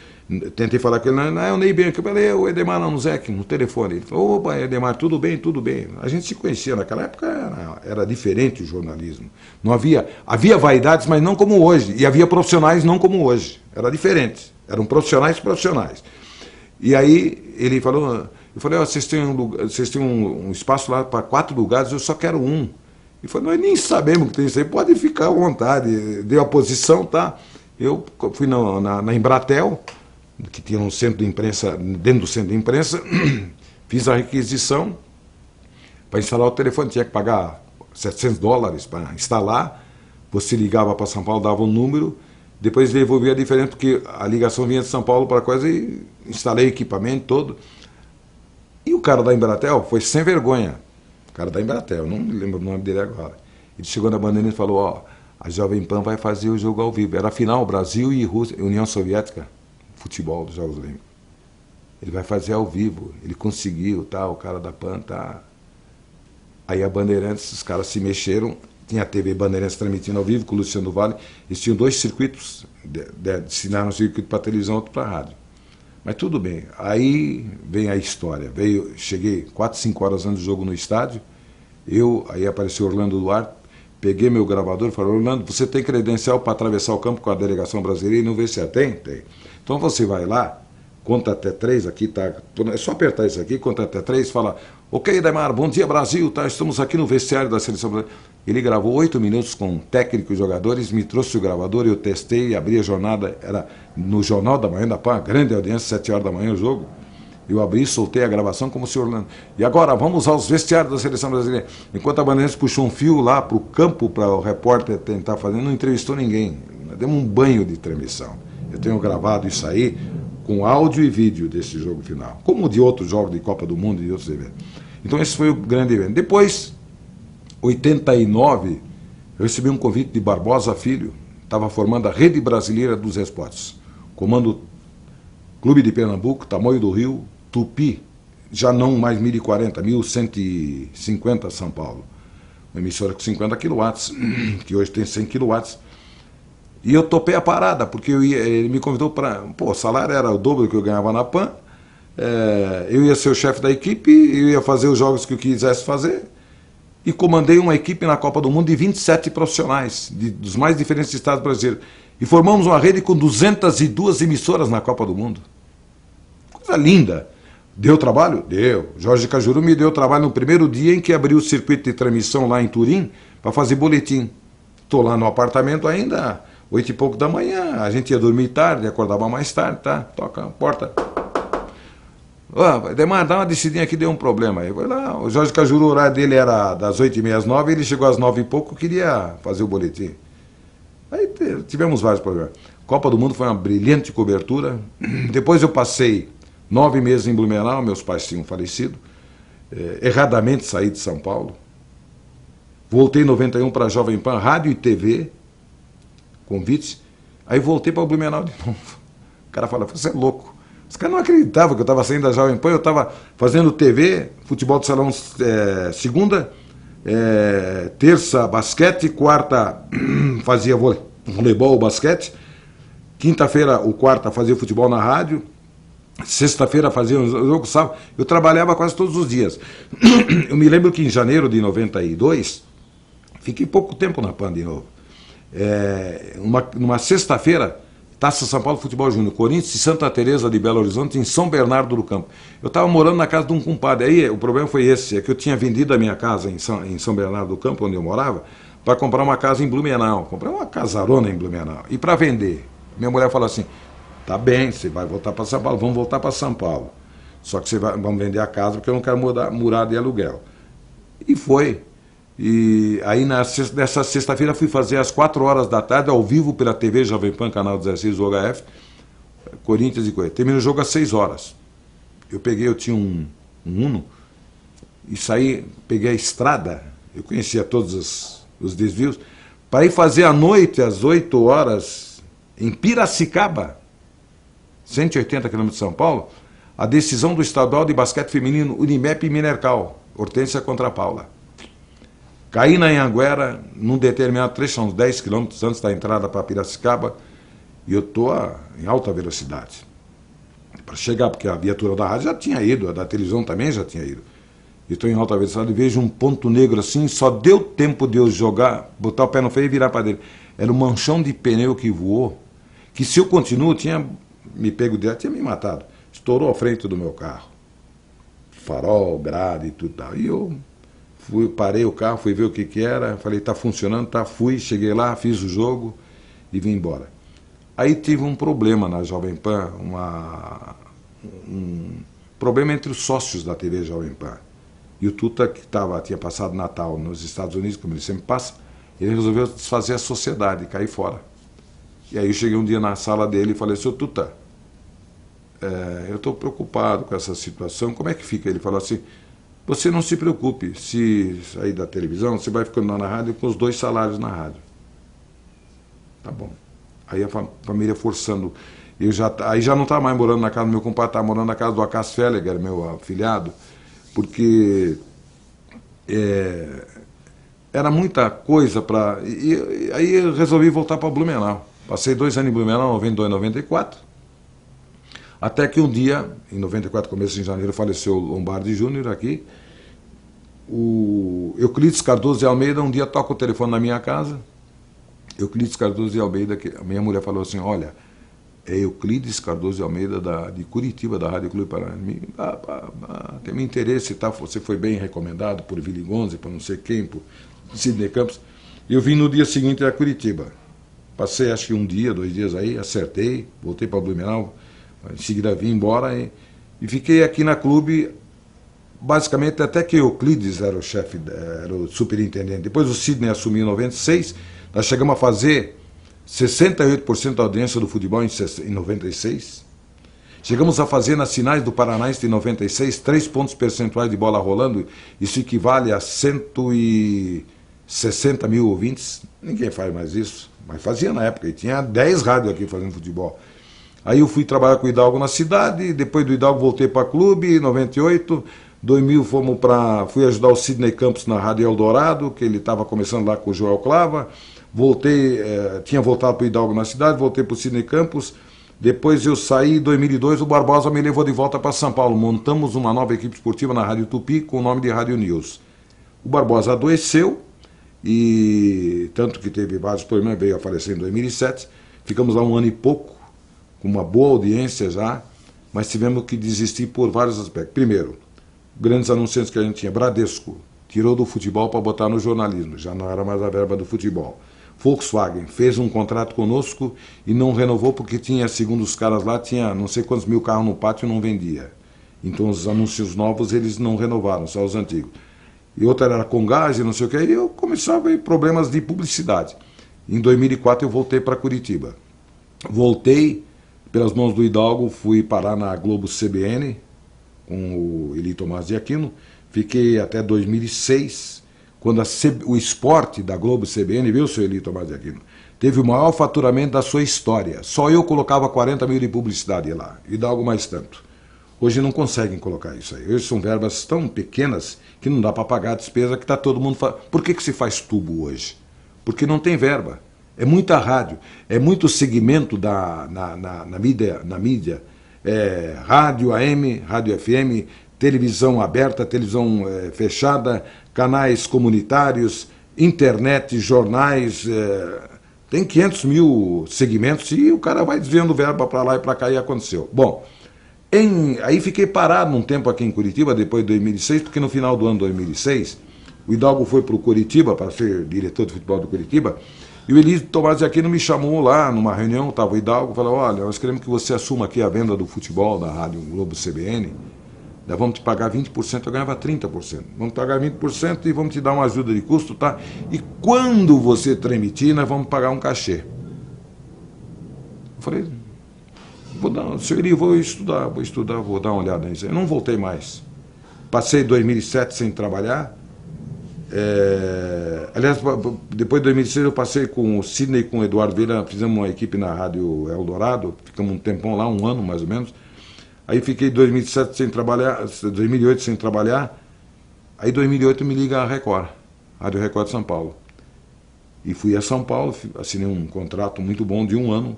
Tentei falar com ele, não é o Ney Bianchi, eu falei, o Edemar Nanuzek, no telefone. Ele falou, opa, Edemar, tudo bem, tudo bem. A gente se conhecia, naquela época era diferente o jornalismo. Não havia vaidades, mas não como hoje, e havia profissionais não como hoje, era diferente, eram profissionais. E aí ele falou, eu falei, vocês têm um espaço lá para 4 lugares, eu só quero um. Ele falou, nós nem sabemos que tem isso aí, pode ficar à vontade. Deu a posição, tá? Eu fui na Embratel, que tinha um centro de imprensa, dentro do centro de imprensa, fiz a requisição para instalar o telefone, tinha que pagar $700 para instalar, você ligava para São Paulo, dava um número, depois devolvia a diferença, porque a ligação vinha de São Paulo para coisa, e instalei equipamento todo. E o cara da Embratel foi sem vergonha. O cara da Embratel, não me lembro o nome dele agora. Ele chegou na Bandeirantes e falou, a Jovem Pan vai fazer o jogo ao vivo. Era a final, Brasil e Rússia, União Soviética, futebol dos Jogos Olímpicos. Ele vai fazer ao vivo, ele conseguiu, tá, o cara da PAN, tá. Aí a Bandeirantes, os caras se mexeram, tinha a TV Bandeirantes transmitindo ao vivo com o Luciano do Vale, eles tinham 2 circuitos, destinaram um circuito para televisão e outro para rádio. Mas tudo bem, aí vem a história. Cheguei 4, 5 horas antes do jogo no estádio, aí apareceu Orlando Duarte, peguei meu gravador e falei, Orlando, você tem credencial para atravessar o campo com a delegação brasileira e não ver se tem? Tem. Então você vai lá, conta até 3, aqui tá, é só apertar isso aqui, conta até 3, fala, ok, Edemar, bom dia Brasil, tá, estamos aqui no vestiário da seleção brasileira. Ele gravou 8 minutos com técnico e jogadores, me trouxe o gravador, eu testei, abri a jornada, era no Jornal da Manhã da PAN, grande audiência, 7 horas da manhã o jogo. Eu abri, soltei a gravação como se Orlando. E agora, vamos aos vestiários da seleção brasileira. Enquanto a Bandeirantes puxou um fio lá para o campo, para o repórter tentar fazer, não entrevistou ninguém. Demos um banho de transmissão. Eu tenho gravado isso aí, com áudio e vídeo desse jogo final, como de outros jogos de Copa do Mundo e de outros eventos. Então esse foi o grande evento. Depois, 89, eu recebi um convite de Barbosa Filho, estava formando a Rede Brasileira dos Esportes, comando Clube de Pernambuco, Tamoio do Rio, Tupi, já não mais 1040, 1150 São Paulo. Uma emissora com 50 quilowatts, que hoje tem 100 quilowatts. E eu topei a parada, porque ele me convidou para... Pô, o salário era o dobro do que eu ganhava na PAN, eu ia ser o chefe da equipe, eu ia fazer os jogos que eu quisesse fazer, e comandei uma equipe na Copa do Mundo de 27 profissionais, dos mais diferentes estados brasileiros. E formamos uma rede com 202 emissoras na Copa do Mundo. Coisa linda. Deu trabalho? Deu. Jorge Cajuru me deu trabalho no primeiro dia em que abriu o circuito de transmissão lá em Turim para fazer boletim. Estou lá no apartamento ainda, 8 e pouco da manhã, a gente ia dormir tarde, acordava mais tarde, tá? Toca a porta. Demar, dá uma descidinha aqui, deu um problema. Eu fui lá, o Jorge Cajuru, o horário dele era das 8h30 às 9h, ele chegou às 9h e pouco, queria fazer o boletim. Aí tivemos vários problemas. Copa do Mundo foi uma brilhante cobertura. Depois eu passei 9 meses em Blumenau, meus pais tinham falecido. Erradamente saí de São Paulo. Voltei em 91 para a Jovem Pan, rádio e TV, convites. Aí voltei para o Blumenau de novo. O cara fala, você é louco. Os caras não acreditavam que eu estava saindo da Jovem Pan, eu estava fazendo TV, futebol de salão segunda, terça basquete, quarta fazia voleibol, basquete, quinta-feira ou quarta fazia futebol na rádio, sexta-feira fazia um jogo, sábado, eu trabalhava quase todos os dias. Eu me lembro que em janeiro de 92, fiquei pouco tempo na PAN de novo, numa sexta-feira, Taça São Paulo Futebol Júnior, Corinthians e Santa Teresa de Belo Horizonte, em São Bernardo do Campo. Eu estava morando na casa de um compadre. Aí o problema foi esse, é que eu tinha vendido a minha casa em São Bernardo do Campo, onde eu morava, para comprar uma casa em Blumenau. Comprei uma casarona em Blumenau. E para vender, minha mulher falou assim, tá bem, você vai voltar para São Paulo, vamos voltar para São Paulo. Só que vamos vender a casa porque eu não quero morar de aluguel. E foi. E aí nessa sexta-feira fui fazer às 4h da tarde, ao vivo pela TV Jovem Pan, canal 16 do HF, Corinthians e Corinthians. Terminou o jogo às 6h. Eu tinha um Uno, e saí, peguei a estrada, eu conhecia todos os desvios, para ir fazer à noite, às 8h, em Piracicaba, 180 quilômetros de São Paulo, a decisão do estadual de basquete feminino Unimep e Minercal, Hortência contra a Paula. Caí na Anhanguera, num determinado trecho, são uns 10 quilômetros antes da entrada para Piracicaba, e eu estou em alta velocidade. Para chegar, porque a viatura da rádio já tinha ido, a da televisão também já tinha ido. E estou em alta velocidade e vejo um ponto negro assim, só deu tempo de eu jogar, botar o pé no freio e virar para dentro. Era um manchão de pneu que voou, que se eu continuo, tinha me pego direto, tinha me matado. Estourou a frente do meu carro. Farol, grade e tudo tal. E eu parei o carro, fui ver o que era, falei, tá funcionando, tá, fui, cheguei lá, fiz o jogo e vim embora. Aí tive um problema na Jovem Pan, um problema entre os sócios da TV Jovem Pan. E o Tuta, que tinha passado Natal nos Estados Unidos, como ele sempre passa, ele resolveu desfazer a sociedade, cair fora. E aí eu cheguei um dia na sala dele e falei, seu Tuta, eu estou preocupado com essa situação, como é que fica? Ele falou assim, você não se preocupe, se sair da televisão, você vai ficando lá na rádio com os 2 salários na rádio. Tá bom. Aí a família forçando. Aí já não estava mais morando na casa do meu compadre, estava morando na casa do Acas Felleger, meu afilhado, porque era muita coisa para... Aí eu resolvi voltar para Blumenau. Passei 2 anos em Blumenau, 92, 94. Até que um dia, em 94, começo de janeiro, faleceu o Lombardi Júnior aqui. O Euclides Cardoso de Almeida, um dia toca o telefone na minha casa. Euclides Cardoso de Almeida, a minha mulher falou assim, olha, é Euclides Cardoso de Almeida de Curitiba, da Rádio Clube Paraná. Tem meu interesse, tá? Você foi bem recomendado por Vili Gonze, por não sei quem, por Sidney Campos. Eu vim no dia seguinte a Curitiba. Passei acho que 1 dia, 2 dias aí, acertei, voltei para Blumenau. Em seguida vim embora e fiquei aqui na Clube, basicamente até que Euclides era o chefe, era o superintendente. Depois o Sidney assumiu em 96, nós chegamos a fazer 68% da audiência do futebol em 96. Chegamos a fazer nas finais do Paranaense de 96 3 pontos percentuais de bola rolando. Isso equivale a 160 mil ouvintes. Ninguém faz mais isso, mas fazia na época. E tinha 10 rádios aqui fazendo futebol. Aí eu fui trabalhar com o Hidalgo na cidade, depois do Hidalgo voltei para clube, em 98, 2000 fui ajudar o Sidney Campos na Rádio Eldorado, que ele estava começando lá com o Joel Clava, tinha voltado para o Hidalgo na cidade, voltei para o Sidney Campos, depois eu saí em 2002, o Barbosa me levou de volta para São Paulo, montamos uma nova equipe esportiva na Rádio Tupi com o nome de Rádio News. O Barbosa adoeceu, e tanto que teve vários problemas, veio a falecer em 2007, ficamos lá um ano e pouco, com uma boa audiência já, mas tivemos que desistir por vários aspectos. Primeiro, grandes anunciantes que a gente tinha, Bradesco, tirou do futebol para botar no jornalismo, já não era mais a verba do futebol. Volkswagen fez um contrato conosco e não renovou porque tinha, segundo os caras lá, tinha não sei quantos mil carros no pátio e não vendia. Então os anúncios novos eles não renovaram, só os antigos. E outra era com gás e não sei o que, e eu começava a ver problemas de publicidade. Em 2004 eu voltei para Curitiba. Voltei pelas mãos do Hidalgo, fui parar na Globo CBN, com o Eli Tomás de Aquino, fiquei até 2006, quando o esporte da Globo CBN, viu, seu Eli Tomás de Aquino, teve o maior faturamento da sua história. Só eu colocava 40 mil de publicidade lá, Hidalgo mais tanto. Hoje não conseguem colocar isso aí. Hoje são verbas tão pequenas que não dá para pagar a despesa que está todo mundo fazendo. Por que se faz tubo hoje? Porque não tem verba. É muita rádio, é muito segmento na mídia, rádio AM, rádio FM, televisão aberta, televisão fechada, canais comunitários, internet, jornais, tem 500 mil segmentos e o cara vai desviando verba para lá e para cá e aconteceu. Bom, aí fiquei parado um tempo aqui em Curitiba, depois de 2006, porque no final do ano de 2006, o Hidalgo foi para o Curitiba, para ser diretor de futebol do Curitiba, e o Eli Tomás de Aquino me chamou lá numa reunião, estava o Hidalgo, falou, olha, nós queremos que você assuma aqui a venda do futebol da Rádio Globo CBN, nós vamos te pagar 20%, eu ganhava 30%, vamos pagar 20% e vamos te dar uma ajuda de custo, tá? E quando você transmitir, nós vamos pagar um cachê. Eu falei, senhor Eli, vou estudar, vou dar uma olhada nisso. Eu não voltei mais. Passei 2007 sem trabalhar. Aliás, depois de 2006 eu passei com o Sidney e com o Eduardo Vieira, fizemos uma equipe na Rádio Eldorado, ficamos um tempão lá, um ano mais ou menos. Aí fiquei 2007 sem trabalhar, 2008 sem trabalhar. Aí 2008 me liga a Record, Rádio Record de São Paulo. E fui a São Paulo, assinei um contrato muito bom de um ano.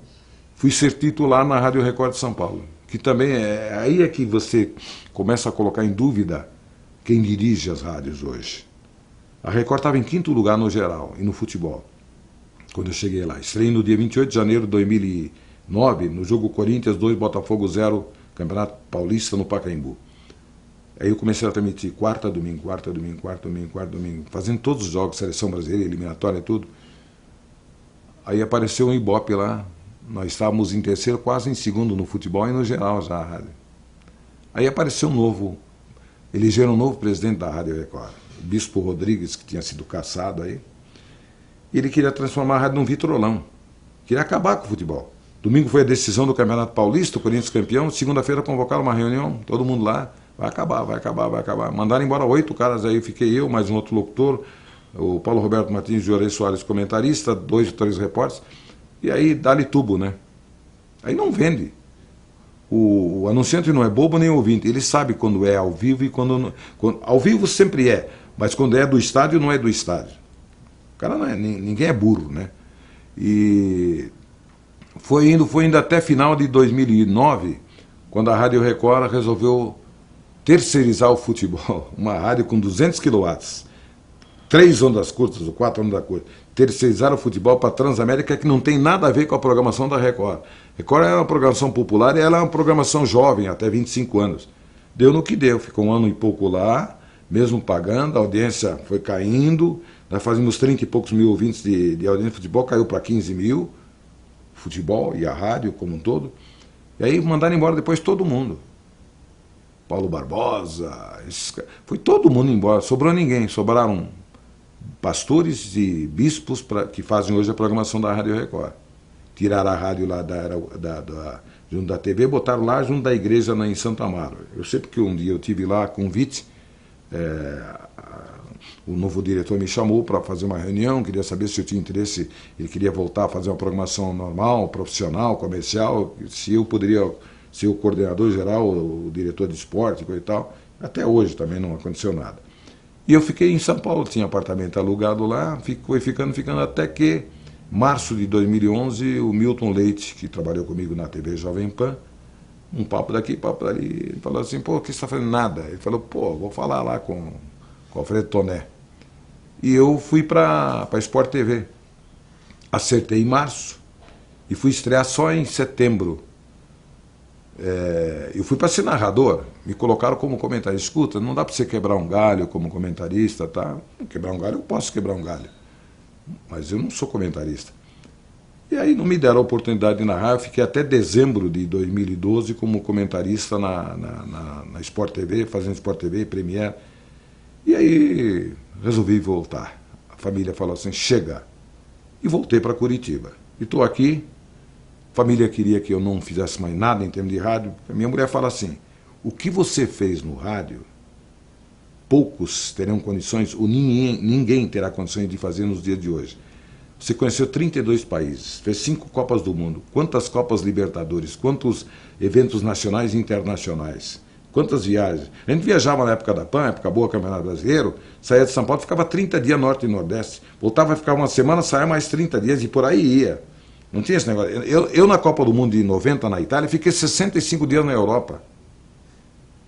Fui ser titular na Rádio Record de São Paulo, que também aí é que você começa a colocar em dúvida quem dirige as rádios hoje. A Record estava em 5º lugar no geral e no futebol, quando eu cheguei lá. Estreiei no dia 28 de janeiro de 2009, no jogo Corinthians 2, Botafogo 0, Campeonato Paulista no Pacaembu. Aí eu comecei a transmitir quarta, domingo, fazendo todos os jogos, seleção brasileira, eliminatória e tudo. Aí apareceu um Ibope lá, nós estávamos em terceiro, quase em segundo no futebol e no geral já a rádio. Aí apareceu elegeram um novo presidente da Rádio Record, o Bispo Rodrigues, que tinha sido cassado aí. Ele queria transformar a rádio num vitrolão, queria acabar com o futebol. Domingo foi a decisão do Campeonato Paulista, o Corinthians campeão, segunda-feira convocaram uma reunião, todo mundo lá, vai acabar. Mandaram embora 8 caras aí, fiquei eu, mais um outro locutor, o Paulo Roberto Martins e Jorei Soares comentarista, 2 ou 3 repórteres, e aí dá-lhe tubo, né? Aí não vende. O anunciante não é bobo nem ouvinte, ele sabe quando é ao vivo e quando não. Ao vivo sempre é, mas quando é do estádio, não é do estádio. O cara não é, ninguém é burro, né? E foi indo até final de 2009, quando a Rádio Record resolveu terceirizar o futebol. Uma rádio com 200 kW, 3 ondas curtas ou 4 ondas curtas. Terceirizar o futebol para a Transamérica, que não tem nada a ver com a programação da Record. Record é uma programação popular e ela é uma programação jovem, até 25 anos. Deu no que deu, ficou um ano e pouco lá, mesmo pagando, a audiência foi caindo, nós fazíamos 30 e poucos mil ouvintes de audiência de futebol, caiu para 15 mil, futebol e a rádio como um todo, e aí mandaram embora depois todo mundo. Paulo Barbosa, foi todo mundo embora, sobrou ninguém, sobraram pastores e bispos que fazem hoje a programação da Rádio Record. tiraram a rádio lá junto da TV, botaram lá junto da igreja em Santo Amaro. Eu sei porque um dia eu tive lá convite, o novo diretor me chamou para fazer uma reunião, queria saber se eu tinha interesse, ele queria voltar a fazer uma programação normal, profissional, comercial, se eu poderia ser o coordenador geral, o diretor de esporte e tal. Até hoje também não aconteceu nada. E eu fiquei em São Paulo, tinha apartamento alugado lá, foi ficando, até que, março de 2011, o Milton Leite, que trabalhou comigo na TV Jovem Pan, um papo daqui, papo dali, ele falou assim, pô, o que você está fazendo? Nada. Ele falou, pô, vou falar lá com o Alfredo Toné. E eu fui para a Sport TV. Acertei em março e fui estrear só em setembro. Eu fui para ser narrador, me colocaram como comentarista. Escuta, não dá para você quebrar um galho como comentarista, tá? Quebrar um galho, eu posso quebrar um galho, mas eu não sou comentarista. E aí não me deram a oportunidade de narrar, eu fiquei até dezembro de 2012 como comentarista na Sport TV, fazendo Sport TV, Premiere. E aí resolvi voltar. A família falou assim, chega. E voltei para Curitiba. E estou aqui. A família queria que eu não fizesse mais nada em termos de rádio. A minha mulher fala assim, o que você fez no rádio, poucos terão condições, ou ninguém terá condições de fazer nos dias de hoje. Você conheceu 32 países, fez 5 Copas do Mundo, quantas Copas Libertadores, quantos eventos nacionais e internacionais, quantas viagens. A gente viajava na época da PAN, época boa, Campeonato Brasileiro, saía de São Paulo, ficava 30 dias norte e nordeste, voltava a ficar uma semana, saía mais 30 dias e por aí ia. Não tinha esse negócio. Eu na Copa do Mundo de 90 na Itália, fiquei 65 dias na Europa.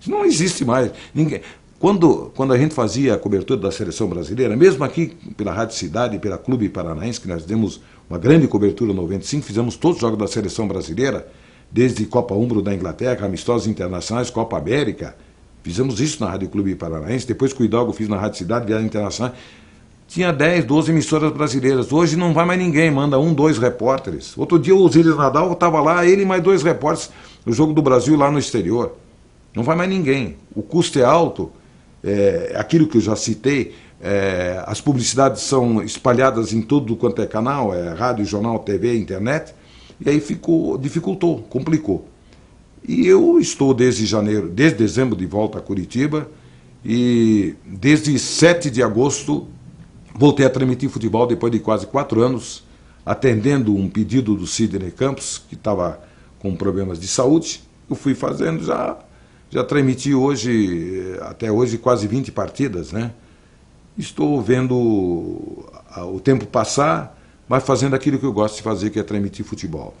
Isso não existe mais. Ninguém... Quando a gente fazia a cobertura da seleção brasileira, mesmo aqui pela Rádio Cidade e pela Clube Paranaense, que nós demos uma grande cobertura em 95, fizemos todos os jogos da seleção brasileira, desde Copa Umbro da Inglaterra, amistosos internacionais, Copa América, fizemos isso na Rádio Clube Paranaense, depois que o Hidalgo fiz na Rádio Cidade, viagem internacional, tinha 10, 12 emissoras brasileiras. Hoje não vai mais ninguém, manda 1, 2 repórteres. Outro dia o Osíris Nadal estava lá, ele e mais 2 repórteres, no Jogo do Brasil lá no exterior. Não vai mais ninguém. O custo é alto, aquilo que eu já citei, as publicidades são espalhadas em tudo quanto é canal, rádio, jornal, TV, internet, e aí dificultou, complicou. E eu estou desde dezembro de volta a Curitiba, e desde 7 de agosto voltei a transmitir futebol depois de quase 4 anos, atendendo um pedido do Sidney Campos, que estava com problemas de saúde. Eu fui fazendo, já transmiti até hoje, quase 20 partidas, né? Estou vendo o tempo passar, mas fazendo aquilo que eu gosto de fazer, que é transmitir futebol.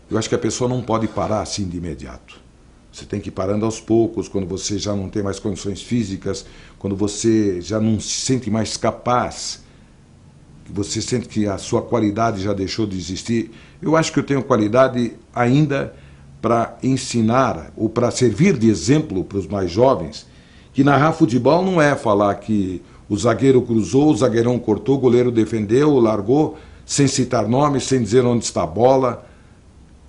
Eu acho que a pessoa não pode parar assim de imediato. Você tem que ir parando aos poucos, quando você já não tem mais condições físicas, quando você já não se sente mais capaz, que você sente que a sua qualidade já deixou de existir. Eu acho que eu tenho qualidade ainda para ensinar, ou para servir de exemplo para os mais jovens, que narrar futebol não é falar que o zagueiro cruzou, o zagueirão cortou, o goleiro defendeu, largou, sem citar nomes, sem dizer onde está a bola.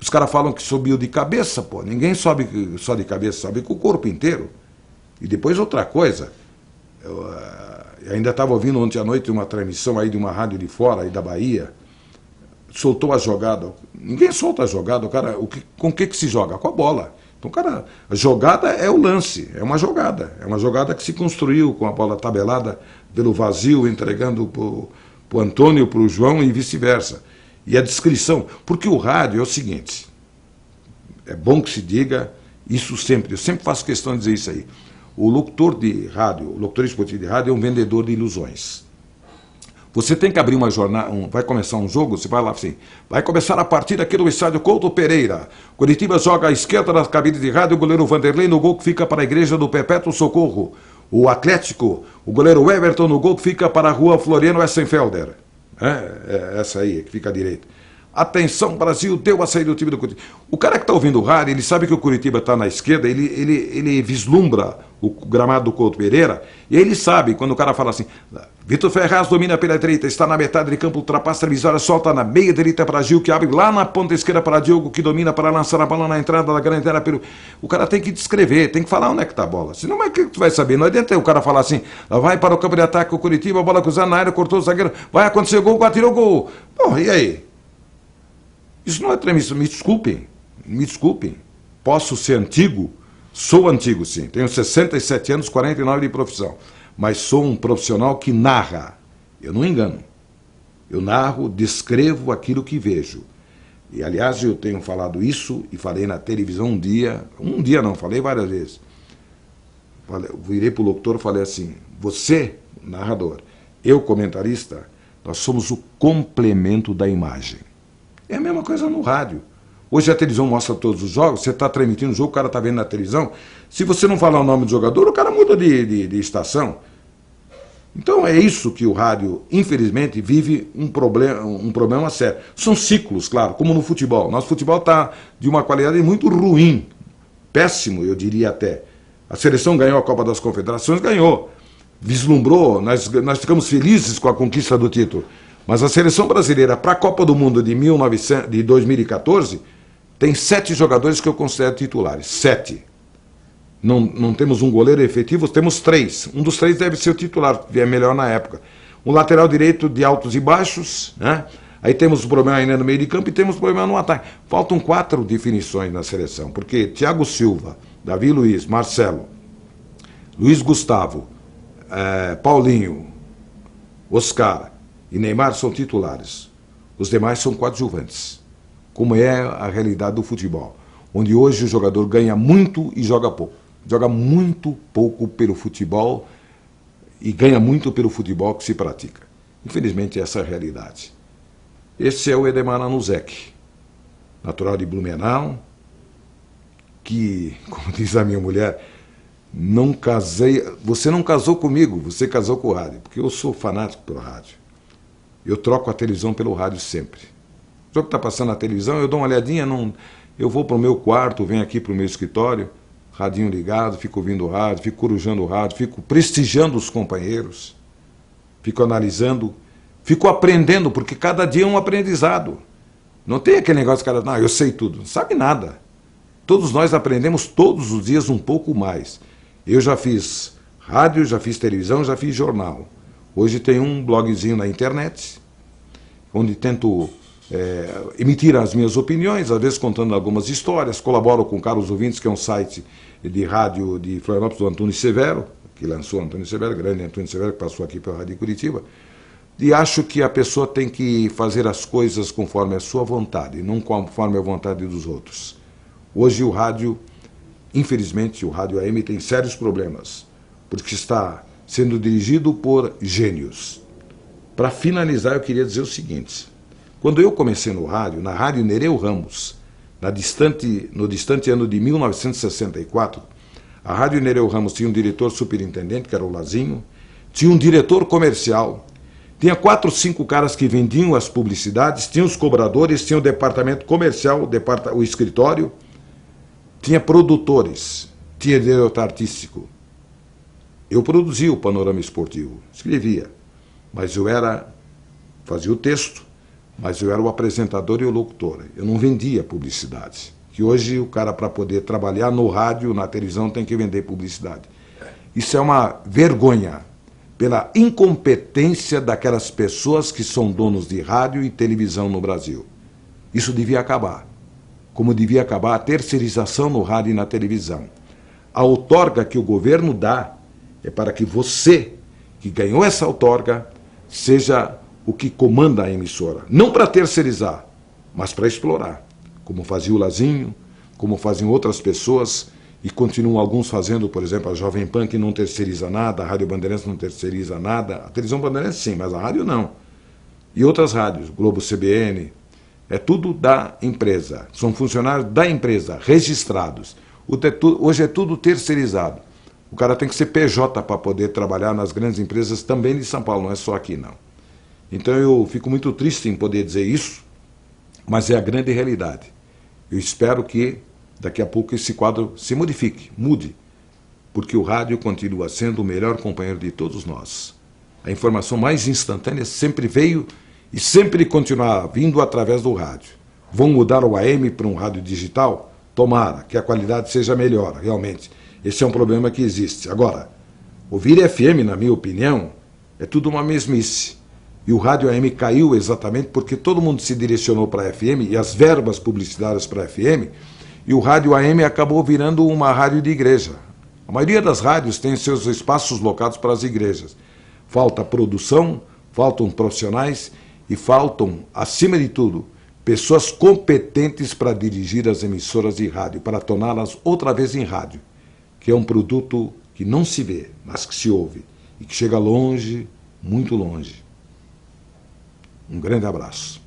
Os caras falam que subiu de cabeça, pô. Ninguém sobe só de cabeça, sobe com o corpo inteiro. E depois outra coisa, eu ainda estava ouvindo ontem à noite uma transmissão aí de uma rádio de fora, aí da Bahia, soltou a jogada. Ninguém solta a jogada, o cara, com o que se joga? Com a bola. Então, cara, a jogada é o lance, é uma jogada que se construiu com a bola tabelada pelo vazio, entregando para o Antônio, para o João e vice-versa. E a descrição, porque o rádio é o seguinte, é bom que se diga isso sempre, eu sempre faço questão de dizer isso aí. O locutor de rádio, o locutor esportivo de rádio é um vendedor de ilusões. Você tem que abrir uma jornada, vai começar um jogo, você vai lá assim, vai começar a partida aqui no estádio Couto Pereira. Curitiba joga à esquerda da cabine de rádio, o goleiro Vanderlei no gol que fica para a Igreja do Perpétuo Socorro. O Atlético, o goleiro Everton no gol que fica para a Rua Floriano Essenfelder. Essa aí, que fica à direita. Atenção, Brasil, deu a saída do time do Curitiba. O cara que está ouvindo o rádio, ele sabe que o Curitiba está na esquerda, ele vislumbra o gramado do Couto Pereira, e ele sabe, quando o cara fala assim, Vitor Ferraz domina pela direita, está na metade de campo, ultrapassa a divisória, solta na meia direita para Gil, que abre lá na ponta esquerda para Diogo, que domina para lançar a bola na entrada da grande área. O cara tem que descrever, tem que falar onde é que está a bola. Senão, como é que tu vai saber? Não adianta o cara falar assim, vai para o campo de ataque o Curitiba, a bola cruzada na área, cortou o zagueiro, vai acontecer gol, atirou o gol. Bom, e aí? Isso não é transmissão, me desculpem. Posso ser antigo, sou antigo sim, tenho 67 anos, 49 de profissão, mas sou um profissional que narra, eu não engano. Eu narro, descrevo aquilo que vejo. E, aliás, eu tenho falado isso e falei na televisão um dia não, falei várias vezes. Virei para o locutor e falei assim, você, narrador, eu, comentarista, nós somos o complemento da imagem. É a mesma coisa no rádio. Hoje a televisão mostra todos os jogos, você está transmitindo o jogo, o cara está vendo na televisão. Se você não falar o nome do jogador, o cara muda de estação. Então é isso que o rádio, infelizmente, vive um problema sério. São ciclos, claro, como no futebol. Nosso futebol está de uma qualidade muito ruim, péssimo, eu diria até. A seleção ganhou a Copa das Confederações, ganhou. Vislumbrou, nós ficamos felizes com a conquista do título. Mas a seleção brasileira, para a Copa do Mundo de 2014, tem 7 jogadores que eu considero titulares. 7. Não temos um goleiro efetivo, temos 3. Um dos 3 deve ser o titular, que é melhor na época. Um lateral direito de altos e baixos, né? Aí temos o problema ainda no meio de campo e temos o problema no ataque. Faltam 4 definições na seleção, porque Thiago Silva, Davi Luiz, Marcelo, Luiz Gustavo, Paulinho, Oscar e Neymar são titulares. Os demais são coadjuvantes, como é a realidade do futebol, onde hoje o jogador ganha muito e joga pouco. Joga muito pouco pelo futebol e ganha muito pelo futebol que se pratica. Infelizmente, essa é a realidade. Esse é o Edemar Anuzek, natural de Blumenau, que, como diz a minha mulher, não casei. Você não casou comigo, você casou com o rádio, porque eu sou fanático pelo rádio. Eu troco a televisão pelo rádio sempre. O jogo que está passando na televisão, eu dou uma olhadinha, eu vou para o meu quarto, venho aqui para o meu escritório, radinho ligado, fico ouvindo o rádio, fico corujando o rádio, fico prestigiando os companheiros, fico analisando, fico aprendendo, porque cada dia é um aprendizado. Não tem aquele negócio, cara, não, eu sei tudo. Não sabe nada. Todos nós aprendemos todos os dias um pouco mais. Eu já fiz rádio, já fiz televisão, já fiz jornal. Hoje tem um blogzinho na internet, onde tento emitir as minhas opiniões, às vezes contando algumas histórias, colaboro com Caros Ouvintes, que é um site de rádio de Florianópolis, do Antônio Severo, que lançou Antônio Severo, grande Antônio Severo, que passou aqui pela Rádio Curitiba, e acho que a pessoa tem que fazer as coisas conforme a sua vontade, não conforme a vontade dos outros. Hoje o rádio, infelizmente, o rádio AM tem sérios problemas, porque está sendo dirigido por gênios. Para finalizar, eu queria dizer o seguinte. Quando eu comecei no rádio, na Rádio Nereu Ramos, no distante ano de 1964, a Rádio Nereu Ramos tinha um diretor superintendente, que era o Lazinho, tinha um diretor comercial, tinha 4 ou 5 caras que vendiam as publicidades, tinha os cobradores, tinha o departamento comercial, o escritório, tinha produtores, tinha diretor artístico. Eu produzia o Panorama Esportivo, escrevia, mas fazia o texto, mas eu era o apresentador e o locutor. Eu não vendia publicidade. Que hoje o cara, para poder trabalhar no rádio, na televisão, tem que vender publicidade. Isso é uma vergonha pela incompetência daquelas pessoas que são donos de rádio e televisão no Brasil. Isso devia acabar. Como devia acabar a terceirização no rádio e na televisão. A outorga que o governo dá é para que você, que ganhou essa outorga, seja o que comanda a emissora. Não para terceirizar, mas para explorar. Como fazia o Lazinho, como faziam outras pessoas, e continuam alguns fazendo, por exemplo, a Jovem Pan, que não terceiriza nada, a Rádio Bandeirantes não terceiriza nada, a televisão Bandeirantes sim, mas a rádio não. E outras rádios, Globo CBN, é tudo da empresa. São funcionários da empresa, registrados. Hoje é tudo terceirizado. O cara tem que ser PJ para poder trabalhar nas grandes empresas também de São Paulo, não é só aqui não. Então eu fico muito triste em poder dizer isso, mas é a grande realidade. Eu espero que daqui a pouco esse quadro se modifique, mude, porque o rádio continua sendo o melhor companheiro de todos nós. A informação mais instantânea sempre veio e sempre continuará vindo através do rádio. Vão mudar o AM para um rádio digital? Tomara que a qualidade seja melhor, realmente. Esse é um problema que existe. Agora, ouvir FM, na minha opinião, é tudo uma mesmice. E o rádio AM caiu exatamente porque todo mundo se direcionou para a FM e as verbas publicitárias para a FM, e o rádio AM acabou virando uma rádio de igreja. A maioria das rádios tem seus espaços locados para as igrejas. Falta produção, faltam profissionais e faltam, acima de tudo, pessoas competentes para dirigir as emissoras de rádio, para torná-las outra vez em rádio, que é um produto que não se vê, mas que se ouve e que chega longe, muito longe. Um grande abraço.